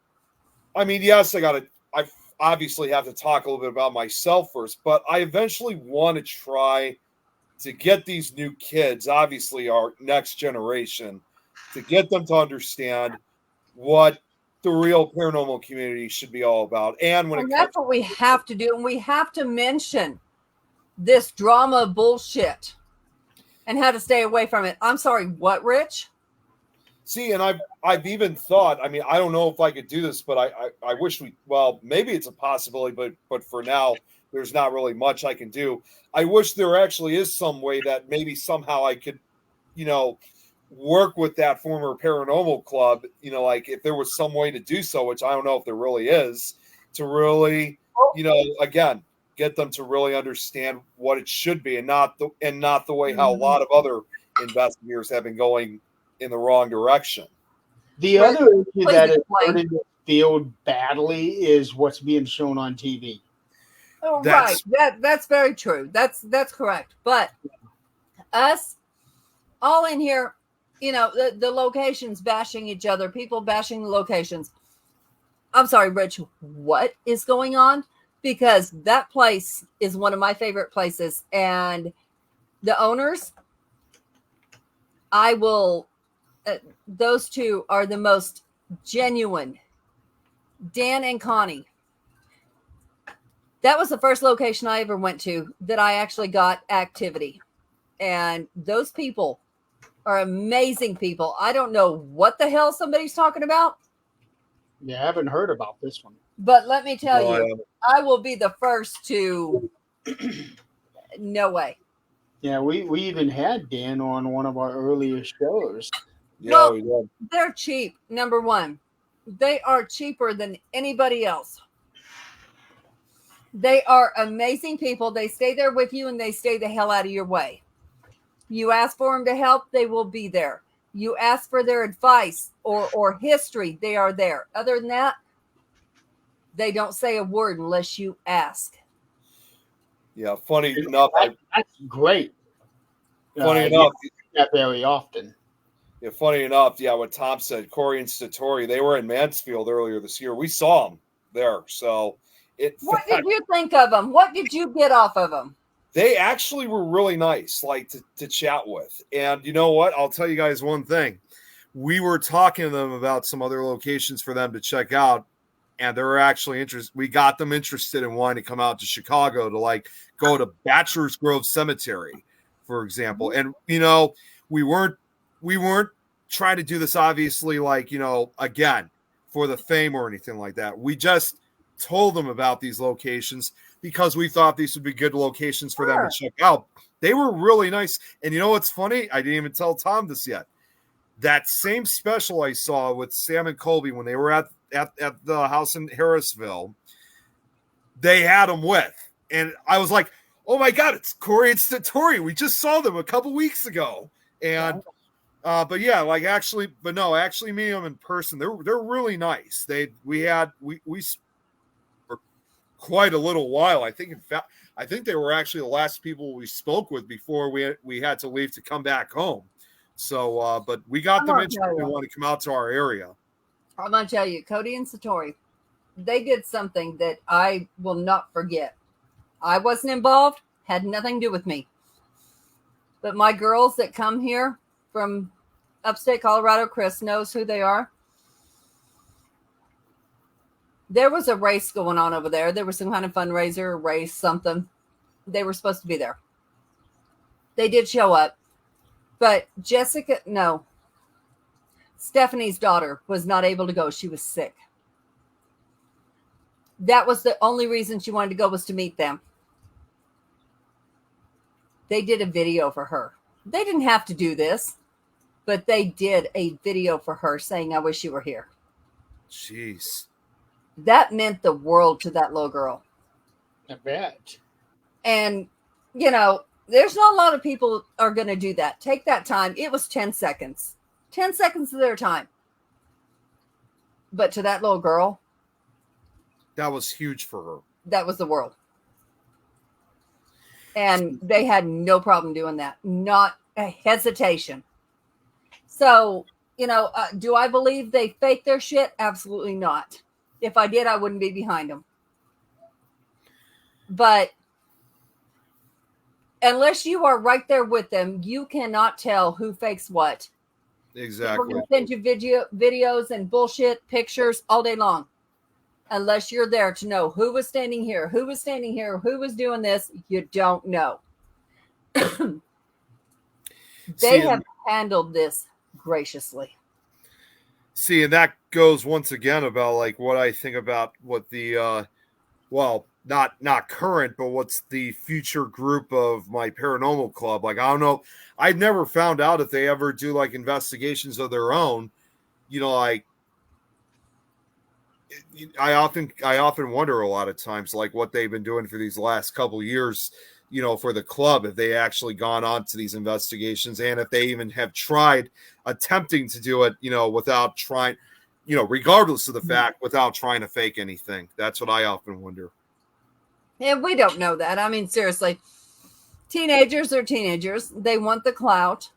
I mean, yes, I obviously have to talk a little bit about myself first, but I eventually want to try to get these new kids, obviously our next generation, to get them to understand what the real paranormal community should be all about. And when And that's what we have to do. And we have to mention this drama bullshit and how to stay away from it. I'm sorry, what, Rich? See, and I've even thought, I mean, I don't know if I could do this, but I wish maybe it's a possibility, but for now, there's not really much I can do. I wish there actually is some way that maybe somehow I could, work with that former paranormal club, like if there was some way to do so, which I don't know if there really is, to really, again, get them to really understand what it should be and not the way how a lot of other investigators have been going in the wrong direction. The other issue that is hurting the field badly is what's being shown on TV. Oh, right. That's very true. That's correct. But us all in here, the locations bashing each other, people bashing the locations. I'm sorry, Rich, what is going on? Because that place is one of my favorite places. And the owners, those two are the most genuine. Dan and Connie. That was the first location I ever went to that I actually got activity. And those people are amazing people. I don't know what the hell somebody's talking about. Yeah, I haven't heard about this one. But let me tell you, I will be the first to... No way. Yeah, we even had Dan on one of our earlier shows. Yeah, well, they're cheap, number one. They are cheaper than anybody else. They are amazing people. They stay there with you and they stay the hell out of your way. You ask for them to help, they will be there. You ask for their advice or history, they are there. Other than that, they don't say a word unless you ask. Yeah, funny enough. That's great. Funny enough. Not very often. Yeah, funny enough, what Tom said, Corey and Statori, they were in Mansfield earlier this year. We saw them there. So what did you think of them? What did you get off of them? They actually were really nice, like to chat with. And you know what? I'll tell you guys one thing. We were talking to them about some other locations for them to check out. And they were actually interested. We got them interested in wanting to come out to Chicago to go to Bachelor's Grove Cemetery, for example. And, we weren't trying to do this, obviously, again, for the fame or anything like that. We just told them about these locations because we thought these would be good locations for them to check out. They were really nice. And you know what's funny? I didn't even tell Tom this yet. That same special I saw with Sam and Colby when they were at the house in Harrisville, they had them with. And I was like, oh my God, it's Corey and Statori. We just saw them a couple weeks ago. And actually meeting them in person, they're really nice. We for quite a little while. I think they were actually the last people we spoke with before we had to leave to come back home. So, but we got them interested and want to come out to our area. I'm going to tell you, Cody and Satori, they did something that I will not forget. I wasn't involved, had nothing to do with me. But my girls that come here from upstate Colorado, Chris knows who they are. There was a race going on over there. There was some kind of fundraiser, race, something. They were supposed to be there. They did show up. But Stephanie's daughter was not able to go. She was sick. That was the only reason she wanted to go, was to meet them. They did a video for her. They didn't have to do this, but they did a video for her saying, I wish you were here. Jeez. That meant the world to that little girl. I bet. And, you know, there's not a lot of people are going to do that. Take that time. It was 10 seconds. 10 seconds of their time. But to that little girl, That was huge for her. that was the world. And they had no problem doing that. Not a hesitation. So, you know, do I believe they fake their shit? Absolutely not. If I did, I wouldn't be behind them. But unless you are right there with them, you cannot tell who fakes what. We're Exactly. going to send you videos and bullshit pictures all day long. Unless you're there to know who was standing here, who was standing here, who was doing this, you don't know. They See, have handled this graciously. See, and that goes once again about like what I think about what the well, not current, but what's the future group of my paranormal club. Like, I don't know. I've never found out if they ever do like investigations of their own. You know, like I often wonder a lot of times like what they've been doing for these last couple years, you know, for the club, if they actually gone on to these investigations and if they even have tried attempting to do it, you know, without trying, you know, regardless of the fact, without trying to fake anything. That's what I often wonder. Yeah, we don't know that. I mean, seriously, teenagers are teenagers. They want the clout.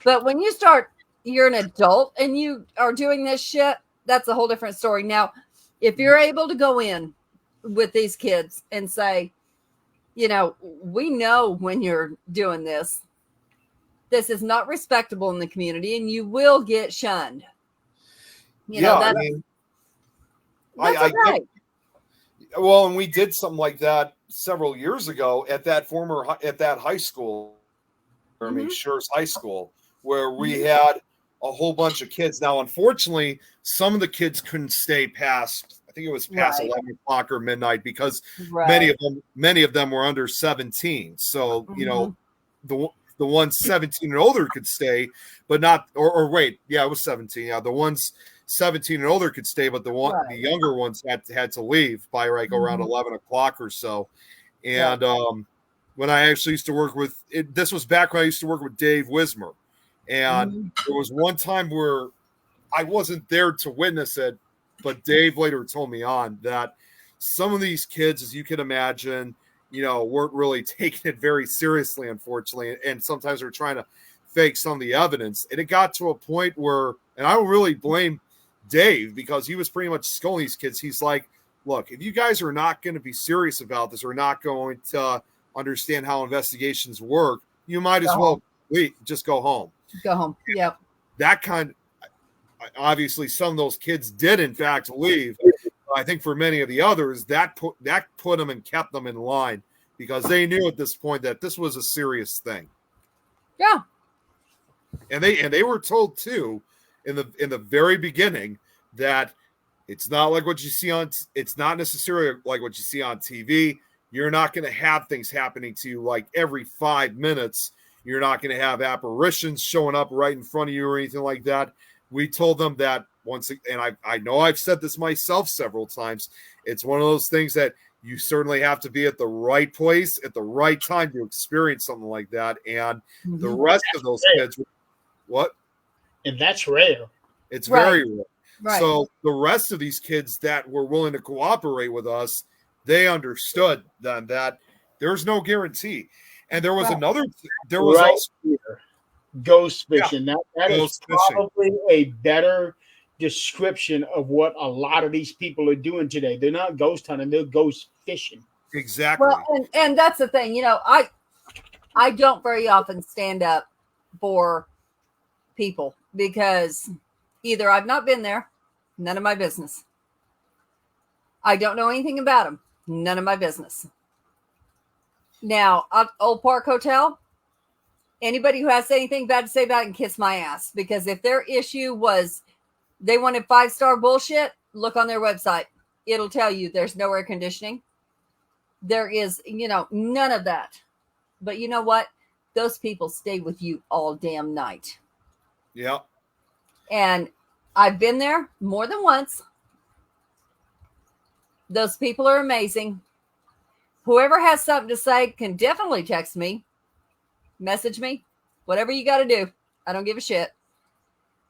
But when you start, you're an adult and you are doing this shit, that's a whole different story. Now, if you're able to go in with these kids and say, you know, we know when you're doing this, this is not respectable in the community and you will get shunned. You know, I that's, mean, that's I okay. get, well, and we did something like that several years ago at that high school, I mean, Schurz High School, where we had a whole bunch of kids. Now, unfortunately, some of the kids couldn't stay past, I think it was past Right. 11 o'clock or midnight because Right. many of them were under 17. So, you know, the ones 17 and older could stay, but not, or wait, yeah, it was 17. Yeah, the ones 17 and older could stay, but the younger ones had to leave by like around 11 o'clock or so. And when I actually used to work with it, this was back when I used to work with Dave Wismer. And there was one time where I wasn't there to witness it, but Dave later told me on that some of these kids, as you can imagine, you know, weren't really taking it very seriously, unfortunately. And sometimes they're trying to fake some of the evidence. And it got to a point where, and I don't really blame Dave because he was pretty much scolding these kids. He's like, look, if you guys are not going to be serious about this or not going to understand how investigations work, you might as well just go home. Go home. Yep. That kind, obviously, some of those kids did in fact leave. I think for many of the others, that put them and kept them in line because they knew at this point that this was a serious thing. Yeah. And they were told too in the very beginning that it's not like what you see on. It's not necessarily like what you see on TV. You're not going to have things happening to you like every 5 minutes. You're not going to have apparitions showing up right in front of you or anything like that. We told them that once, and I know I've said this myself several times. It's one of those things that you certainly have to be at the right place at the right time to experience something like that. And the rest of those kids, what? And that's rare. It's very rare. Right. So the rest of these kids that were willing to cooperate with us, they understood then that there's no guarantee. And there was another. There was also here. Ghost fishing. That Ghost is probably a better description of what a lot of these people are doing today. They're not ghost hunting; they're ghost fishing. exactly. Well, and that's the thing. You know, I don't very often stand up for people because either I've not been there, none of my business. I don't know anything about them, none of my business. Now, Old Park Hotel, anybody who has anything bad to say about it can kiss my ass. Because if their issue was they wanted 5-star bullshit, look on their website. It'll tell you there's no air conditioning. There is, you know, none of that. But you know what? Those people stay with you all damn night. Yeah. And I've been there more than once. Those people are amazing. Whoever has something to say can definitely text me, message me, whatever you got to do. I don't give a shit.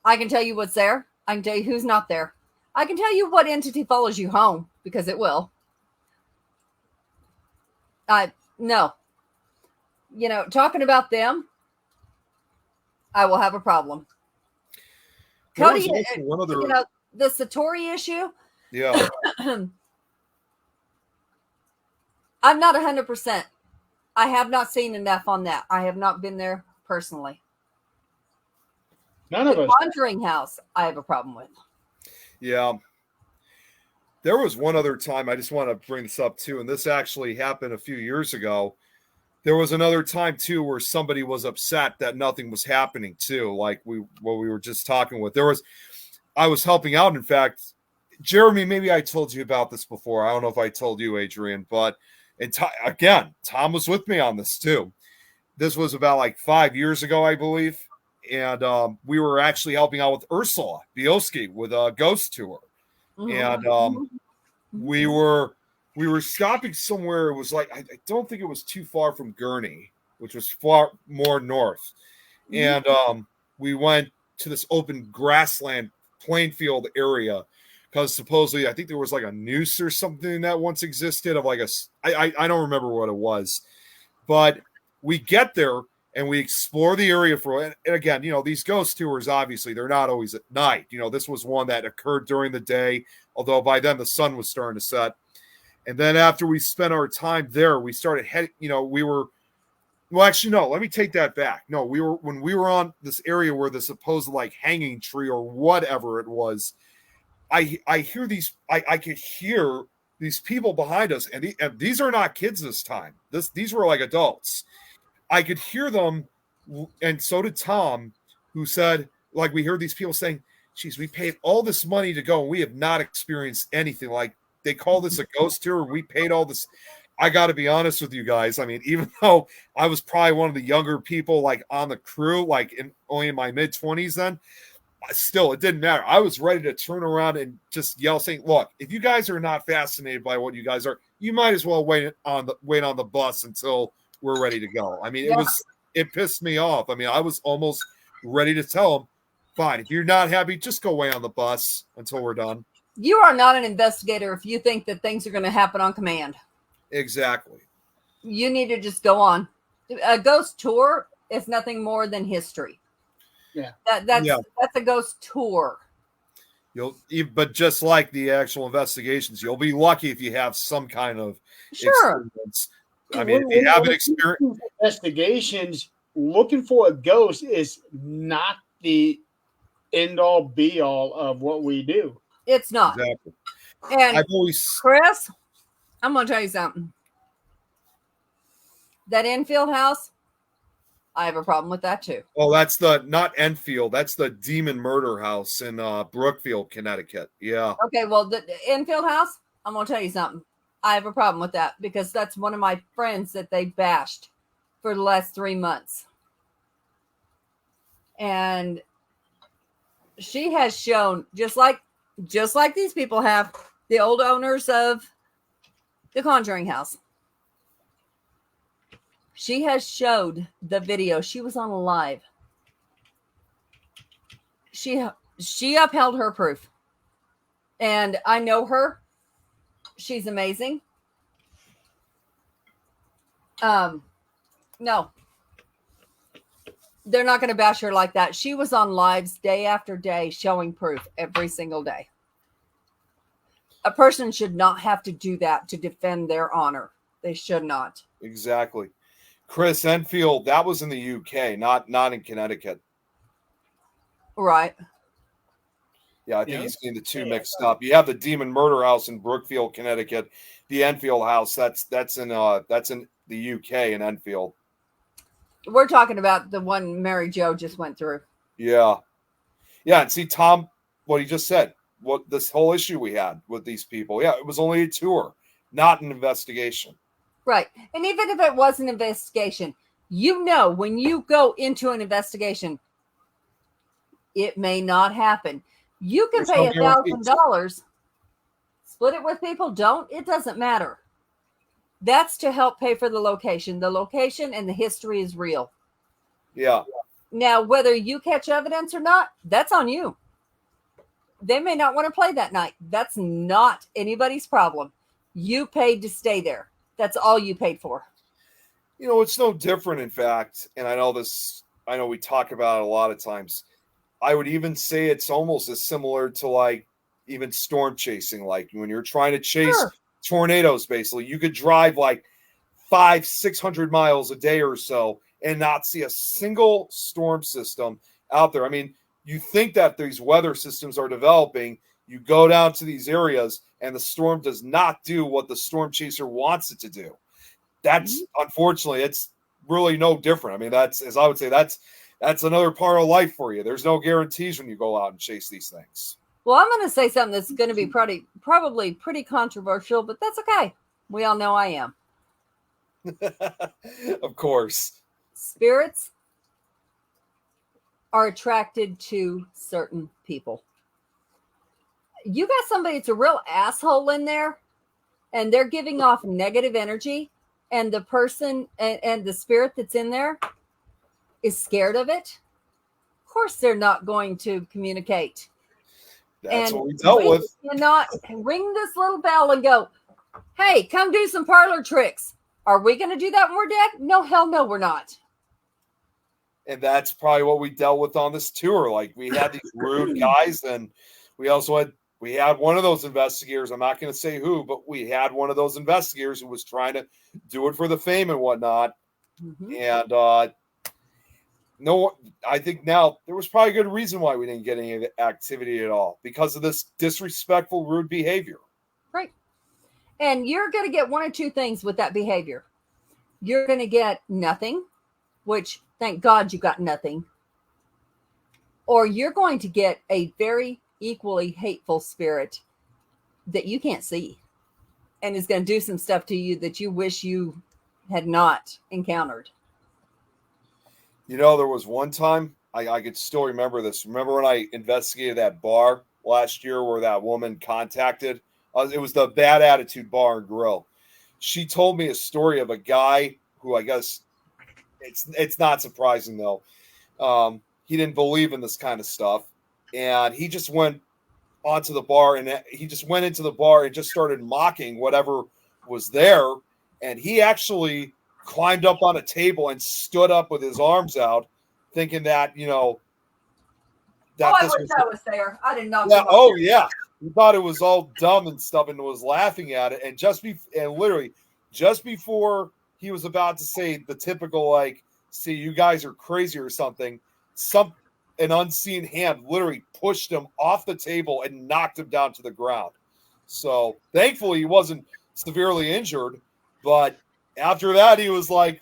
I can tell you what's there. I can tell you who's not there. I can tell you what entity follows you home, because it will. No. Talking about them, I will have a problem. There was Cody, also one other, the Satori issue, yeah. I'm not 100%. I have not seen enough on that. I have not been there personally. None of The us. Conjuring House, I have a problem with. Yeah. There was one other time, I just want to bring this up too, and this actually happened a few years ago. There was another time too where somebody was upset that nothing was happening too, like what we were just talking with. I was helping out. In fact, Jeremy, maybe I told you about this before. I don't know if I told you, Adrian, but again, Tom was with me on this too. This was about like 5 years ago, I believe. And we were actually helping out with Ursula Bioski with a ghost tour. And we were stopping somewhere. It was like, I don't think it was too far from Gurney, which was far more north. And we went to this open grassland plain field area because supposedly I think there was like a noose or something that once existed of like I don't remember what it was. But we get there and we explore the area and again, these ghost tours, obviously, they're not always at night. This was one that occurred during the day, although by then the sun was starting to set. And then after we spent our time there, we started heading, actually, no, let me take that back. No, when we were on this area where the supposed like hanging tree or whatever it was, I hear I could hear these people behind us. And these are not kids this time. These were like adults. I could hear them, and so did Tom, who said, like, we heard these people saying, geez, we paid all this money to go, and we have not experienced anything. Like, they call this a ghost tour. We paid all this. I got to be honest with you guys. I mean, even though I was probably one of the younger people, like, on the crew, like, only in my mid-20s then, still, it didn't matter. I was ready to turn around and just yell, saying, look, if you guys are not fascinated by what you guys are, you might as well wait on the bus until we're ready to go. I mean, it pissed me off. I mean, I was almost ready to tell them, fine, if you're not happy, just go away on the bus until we're done. You are not an investigator if you think that things are going to happen on command. Exactly. You need to just go on. A ghost tour is nothing more than history. Yeah. That's a ghost tour. But just like the actual investigations, you'll be lucky if you have some kind of experience. I mean, if you have an experience. Investigations, looking for a ghost is not the end all be all of what we do. It's not. Exactly. And Chris, I'm going to tell you something. That Enfield house, I have a problem with that too. Oh, that's not Enfield. That's the Demon Murder House in Brookfield, Connecticut. Yeah. Okay, well, the Enfield house, I'm going to tell you something. I have a problem with that because that's one of my friends that they bashed for the last 3 months. And she has shown, just like these people have, the old owners of the Conjuring House. She has showed the video. She was on a live. She upheld her proof. And I know her. She's amazing. No. They're not going to bash her like that. She was on lives day after day showing proof every single day. A person should not have to do that to defend their honor. They should not. Exactly. Chris, Enfield, that was in the UK, not in Connecticut. Right. Yeah, I think he's getting the two mixed up. You have the Demon Murder House in Brookfield, Connecticut. The Enfield House, that's in the UK in Enfield. We're talking about the one Mary Jo just went through. Yeah. Yeah, and see, Tom, what he just said, what this whole issue we had with these people. Yeah, it was only a tour, not an investigation. Right. And even if it was an investigation, when you go into an investigation, it may not happen. You can pay $1,000, split it with people. It doesn't matter. That's to help pay for the location. The location and the history is real. Yeah. Now, whether you catch evidence or not, that's on you. They may not want to play that night. That's not anybody's problem. You paid to stay there. That's all you paid for. You know, it's no different, in fact. And I know we talk about it a lot of times. I would even say it's almost as similar to like even storm chasing. Like when you're trying to chase tornadoes, basically, you could drive like 500-600 miles a day or so and not see a single storm system out there. I mean, you think that these weather systems are developing, you go down to these areas and the storm does not do what the storm chaser wants it to do. That's unfortunately, it's really no different. I mean, that's, as I would say, that's another part of life for you. There's no guarantees when you go out and chase these things. Well, I'm going to say something that's going to be probably pretty controversial, but that's okay. We all know I am. Of course. Spirits are attracted to certain people. You got somebody that's a real asshole in there, and they're giving off negative energy, and the person and the spirit that's in there is scared of it. Of course, they're not going to communicate. That's and what we dealt with. Cannot ring this little bell and go, hey, come do some parlor tricks. Are we going to do that when we're dead? No, hell no, we're not. And that's probably what we dealt with on this tour. Like we had these rude guys, and we had one of those investigators. I'm not going to say who, but we had one of those investigators who was trying to do it for the fame and whatnot. Mm-hmm. And no, I think now there was probably a good reason why we didn't get any activity at all, because of this disrespectful, rude behavior. Right. And you're going to get one or two things with that behavior. You're going to get nothing, which thank God you got nothing. Or you're going to get a very equally hateful spirit that you can't see and is going to do some stuff to you that you wish you had not encountered. You know, there was one time I could still remember this. Remember when I investigated that bar last year where that woman contacted? It was the Bad Attitude Bar and Grill. She told me a story of a guy who, I guess it's not surprising though. He didn't believe in this kind of stuff, and he just went onto the bar and he just went into the bar and just started mocking whatever was there. And he actually climbed up on a table and stood up with his arms out, thinking that, you know, that I wish I was there. I didn't know. Yeah, oh yeah. He thought it was all dumb and stuff and was laughing at it. And literally just before he was about to say the typical, like, see, you guys are crazy or something, an unseen hand literally pushed him off the table and knocked him down to the ground. So thankfully he wasn't severely injured, but after that he was like,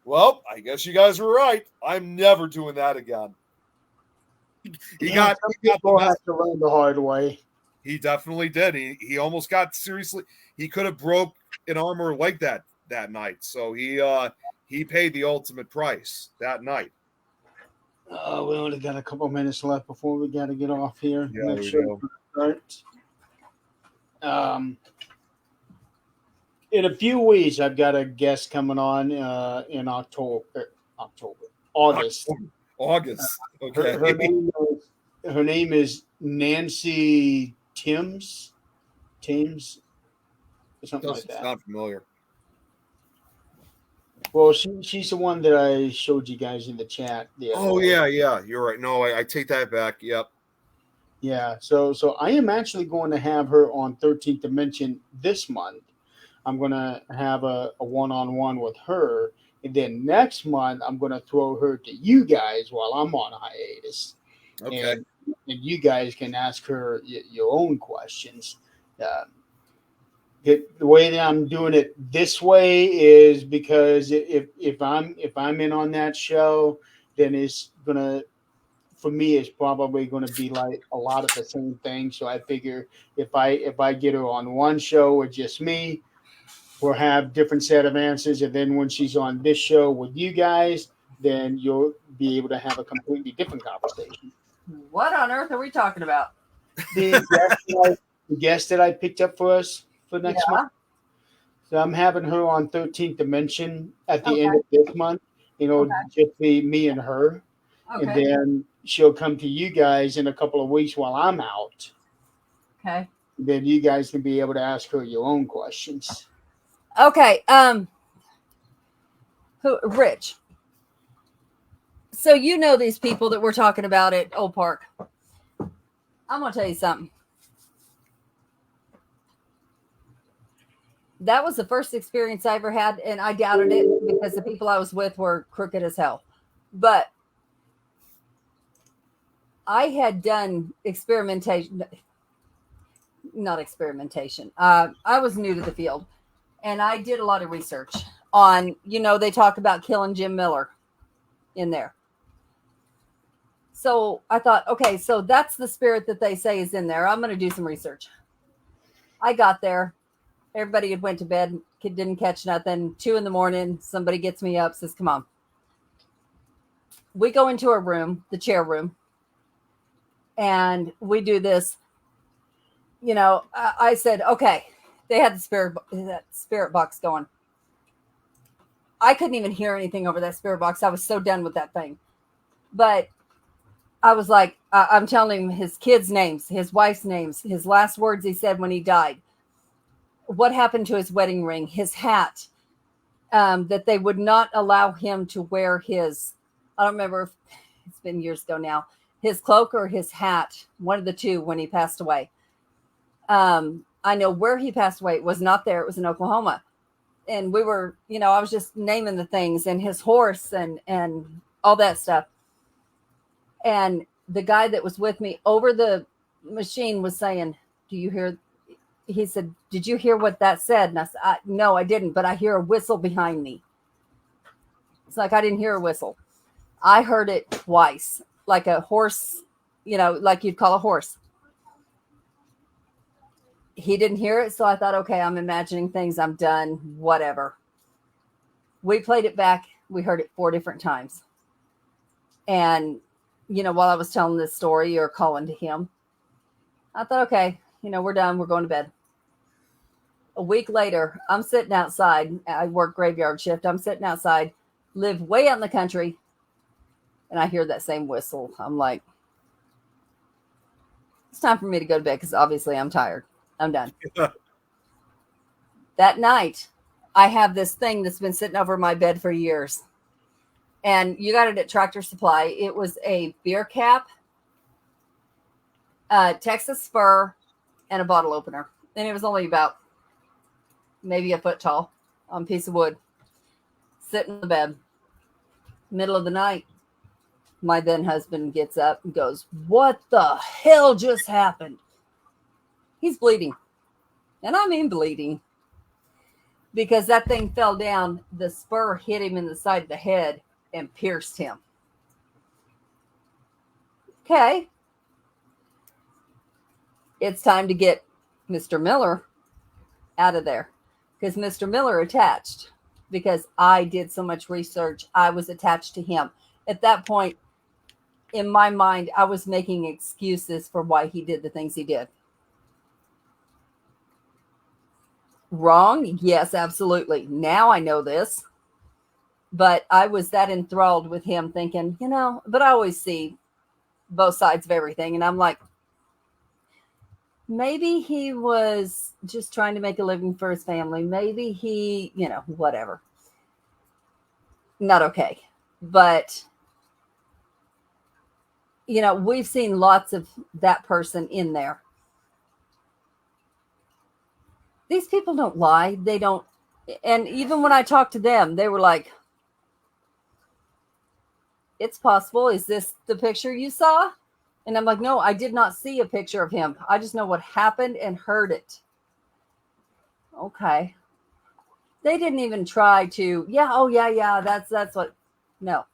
well, I guess you guys were right. I'm never doing that again. He got to learn the hard way. He definitely did. He almost got seriously. He could have broke an arm or leg that night. So he paid the ultimate price that night. We only got a couple minutes left before we got to get off here. Yeah, Make sure we start. In a few weeks, I've got a guest coming on in August. August. Okay. Her name is Nancy Timms, or something like that. Not familiar. Well, she's the one that I showed you guys in the chat. Yeah, you're right. No, I take that back. Yep. Yeah, so I am actually going to have her on 13th Dimension this month. I'm going to have a one-on-one with her, and then next month I'm going to throw her to you guys while I'm on hiatus. Okay. And you guys can ask her your own questions. The way that I'm doing it this way is because if I'm in on that show, then it's gonna, for me, it's probably going to be like a lot of the same thing. So I figure if I get her on one show with just me, we'll have different set of answers, and then when she's on this show with you guys, then you'll be able to have a completely different conversation. What on earth are we talking about? The guest that I picked up for us for next month. So I'm having her on 13th Dimension at the Okay. end of this month. Okay. Just be me and her. And Okay. then she'll come to you guys in a couple of weeks while I'm out. Okay. Then you guys can be able to ask her your own questions. Okay. Rich. So you know these people that we're talking about at Old Park. I'm gonna tell you something. That was the first experience I ever had, and I doubted it because the people I was with were crooked as hell. But I had done experimentation, not experimentation. I was new to the field, and I did a lot of research on, they talk about killing Jim Miller in there. So I thought, okay, so that's the spirit that they say is in there. I'm going to do some research. I got there. Everybody had went to bed. Kid didn't catch nothing. 2 a.m. Somebody gets me up, says, come on. We go into a room, the chair room, and we do this. I said, okay, they had that spirit box going. I couldn't even hear anything over that spirit box. I was so done with that thing. But I was like, I'm telling him his kids' names, his wife's names, his last words he said when he died. What happened to his wedding ring, his hat, that they would not allow him to wear his, I don't remember, if it's been years ago now, his cloak or his hat, one of the two when he passed away. I know where he passed away. It was not there. It was in Oklahoma. And we were, I was just naming the things, and his horse and all that stuff. And the guy that was with me over the machine was saying, do you hear? He said, did you hear what that said? And I said, no, I didn't, but I hear a whistle behind me. It's like, I didn't hear a whistle. I heard it twice, like a horse, like you'd call a horse. He didn't hear it. So I thought, okay, I'm imagining things. I'm done, whatever. We played it back. We heard it 4 different times. And, while I was telling this story or calling to him, I thought, okay, we're done. We're going to bed. A week later, I'm sitting outside. I work graveyard shift. I'm sitting outside, live way out in the country. And I hear that same whistle. I'm like, it's time for me to go to bed because obviously I'm tired. I'm done. That night, I have this thing that's been sitting over my bed for years. And you got it at Tractor Supply. It was a beer cap, Texas spur, and a bottle opener. And it was only about maybe a foot tall on a piece of wood. Sitting in the bed. Middle of the night, my then husband gets up and goes, what the hell just happened? He's bleeding. And I mean bleeding. Because that thing fell down. The spur hit him in the side of the head and pierced him. Okay. It's time to get Mr. Miller out of there. Because Mr. Miller attached. Because I did so much research. I was attached to him. At that point, in my mind, I was making excuses for why he did the things he did. Wrong? Yes, absolutely. Now I know this. But I was that enthralled with him thinking, but I always see both sides of everything. And I'm like, maybe he was just trying to make a living for his family. Maybe he, whatever. Not okay. But, we've seen lots of that person in there. These people don't lie. They don't. And even when I talked to them, they were like, it's possible. Is this the picture you saw? And I'm like, no, I did not see a picture of him. I just know what happened and heard it. Okay. They didn't even try to, yeah, that's what. No.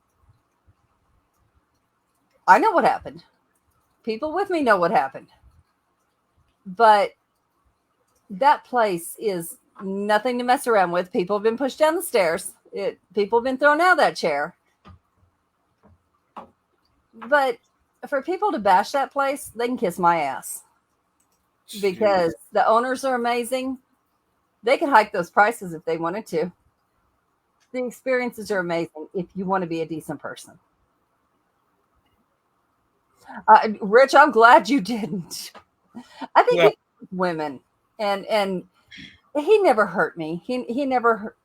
I know what happened. People with me know what happened. But that place is nothing to mess around with. People have been pushed down the stairs. People have been thrown out of that chair. But for people to bash that place, they can kiss my ass. Because the owners are amazing. They could hike those prices if they wanted to. The experiences are amazing if you want to be a decent person. Rich, I'm glad you didn't. I think Yeah. women, and he never hurt me. He never hurt.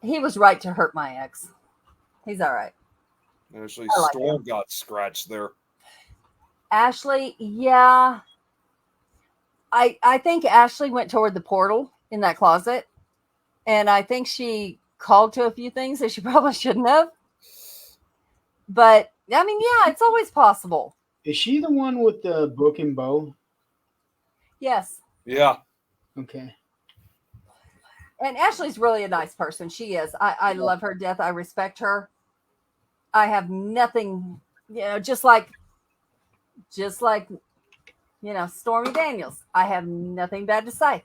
He was right to hurt my ex. He's all right. Actually, I like Storm got scratched there. Ashley, yeah. I think Ashley went toward the portal in that closet, and I think she called to a few things that she probably shouldn't have. But I mean, yeah, it's always possible. Is she the one with the broken bow? Yes. Yeah. Okay. And Ashley's really a nice person. She is. I love her to death. I respect her. I have nothing, just like, Stormy Daniels. I have nothing bad to say.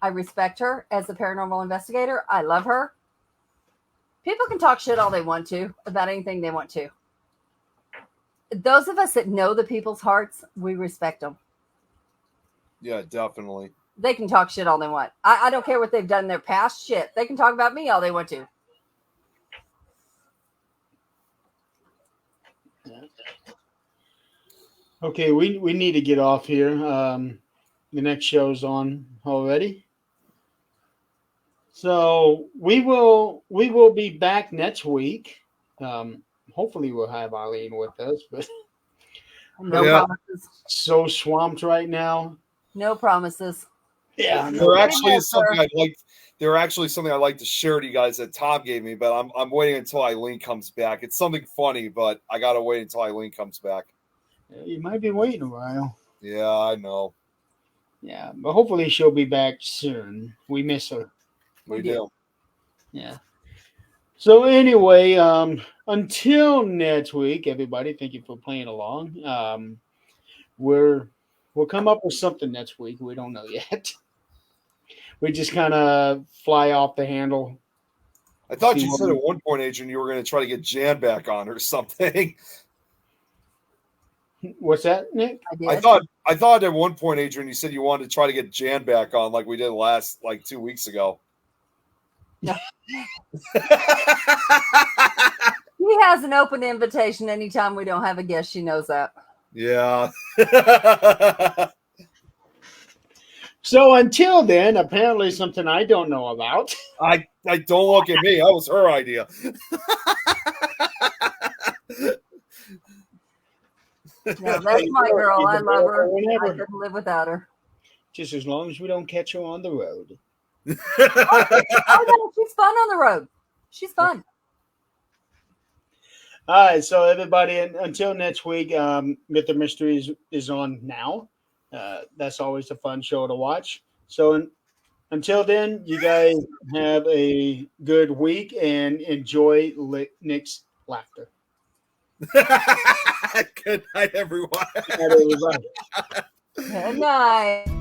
I respect her as a paranormal investigator. I love her. People can talk shit all they want to about anything they want to. Those of us that know the people's hearts, we respect them. Yeah, definitely. They can talk shit all they want. I don't care what they've done in their past. Shit. They can talk about me all they want to. Okay, we need to get off here. The next show's on already. So we will be back next week. Hopefully we'll have Eileen with us, but No Yeah. promises. so swamped right now. No promises. Yeah. There actually Yeah, is something I'd like. There actually something I'd like to share to you guys that Tom gave me, but I'm waiting until Eileen comes back. It's something funny, but I gotta wait until Eileen comes back. You might be waiting a while. Yeah, I know. Yeah, but hopefully she'll be back soon. We miss her. We do. do. Yeah. So anyway, until next week, everybody, thank you for playing along. We'll come up with something next week. We don't know yet. We just kind of fly off the handle. I thought See you what said we- at one point, Adrian, you were going to try to get Jan back on or something. What's that, Nick? I did. I thought at one point, Adrian, you said you wanted to try to get Jan back on like we did last 2 weeks ago. No. He has an open invitation anytime we don't have a guest. She knows that. Yeah. So until then, apparently something I don't know about. I don't look at me. That was her idea. No, that's my girl. I love her. I Whenever. couldn't live without her. Just as long as we don't catch her on the road. Oh no, she's fun on the road. She's fun. All right, so everybody, until next week, Myth or Mysteries is on now. That's always a fun show to watch. So until then, you guys have a good week and enjoy Nick's laughter. Good night, everyone. Good night, everybody. Good night.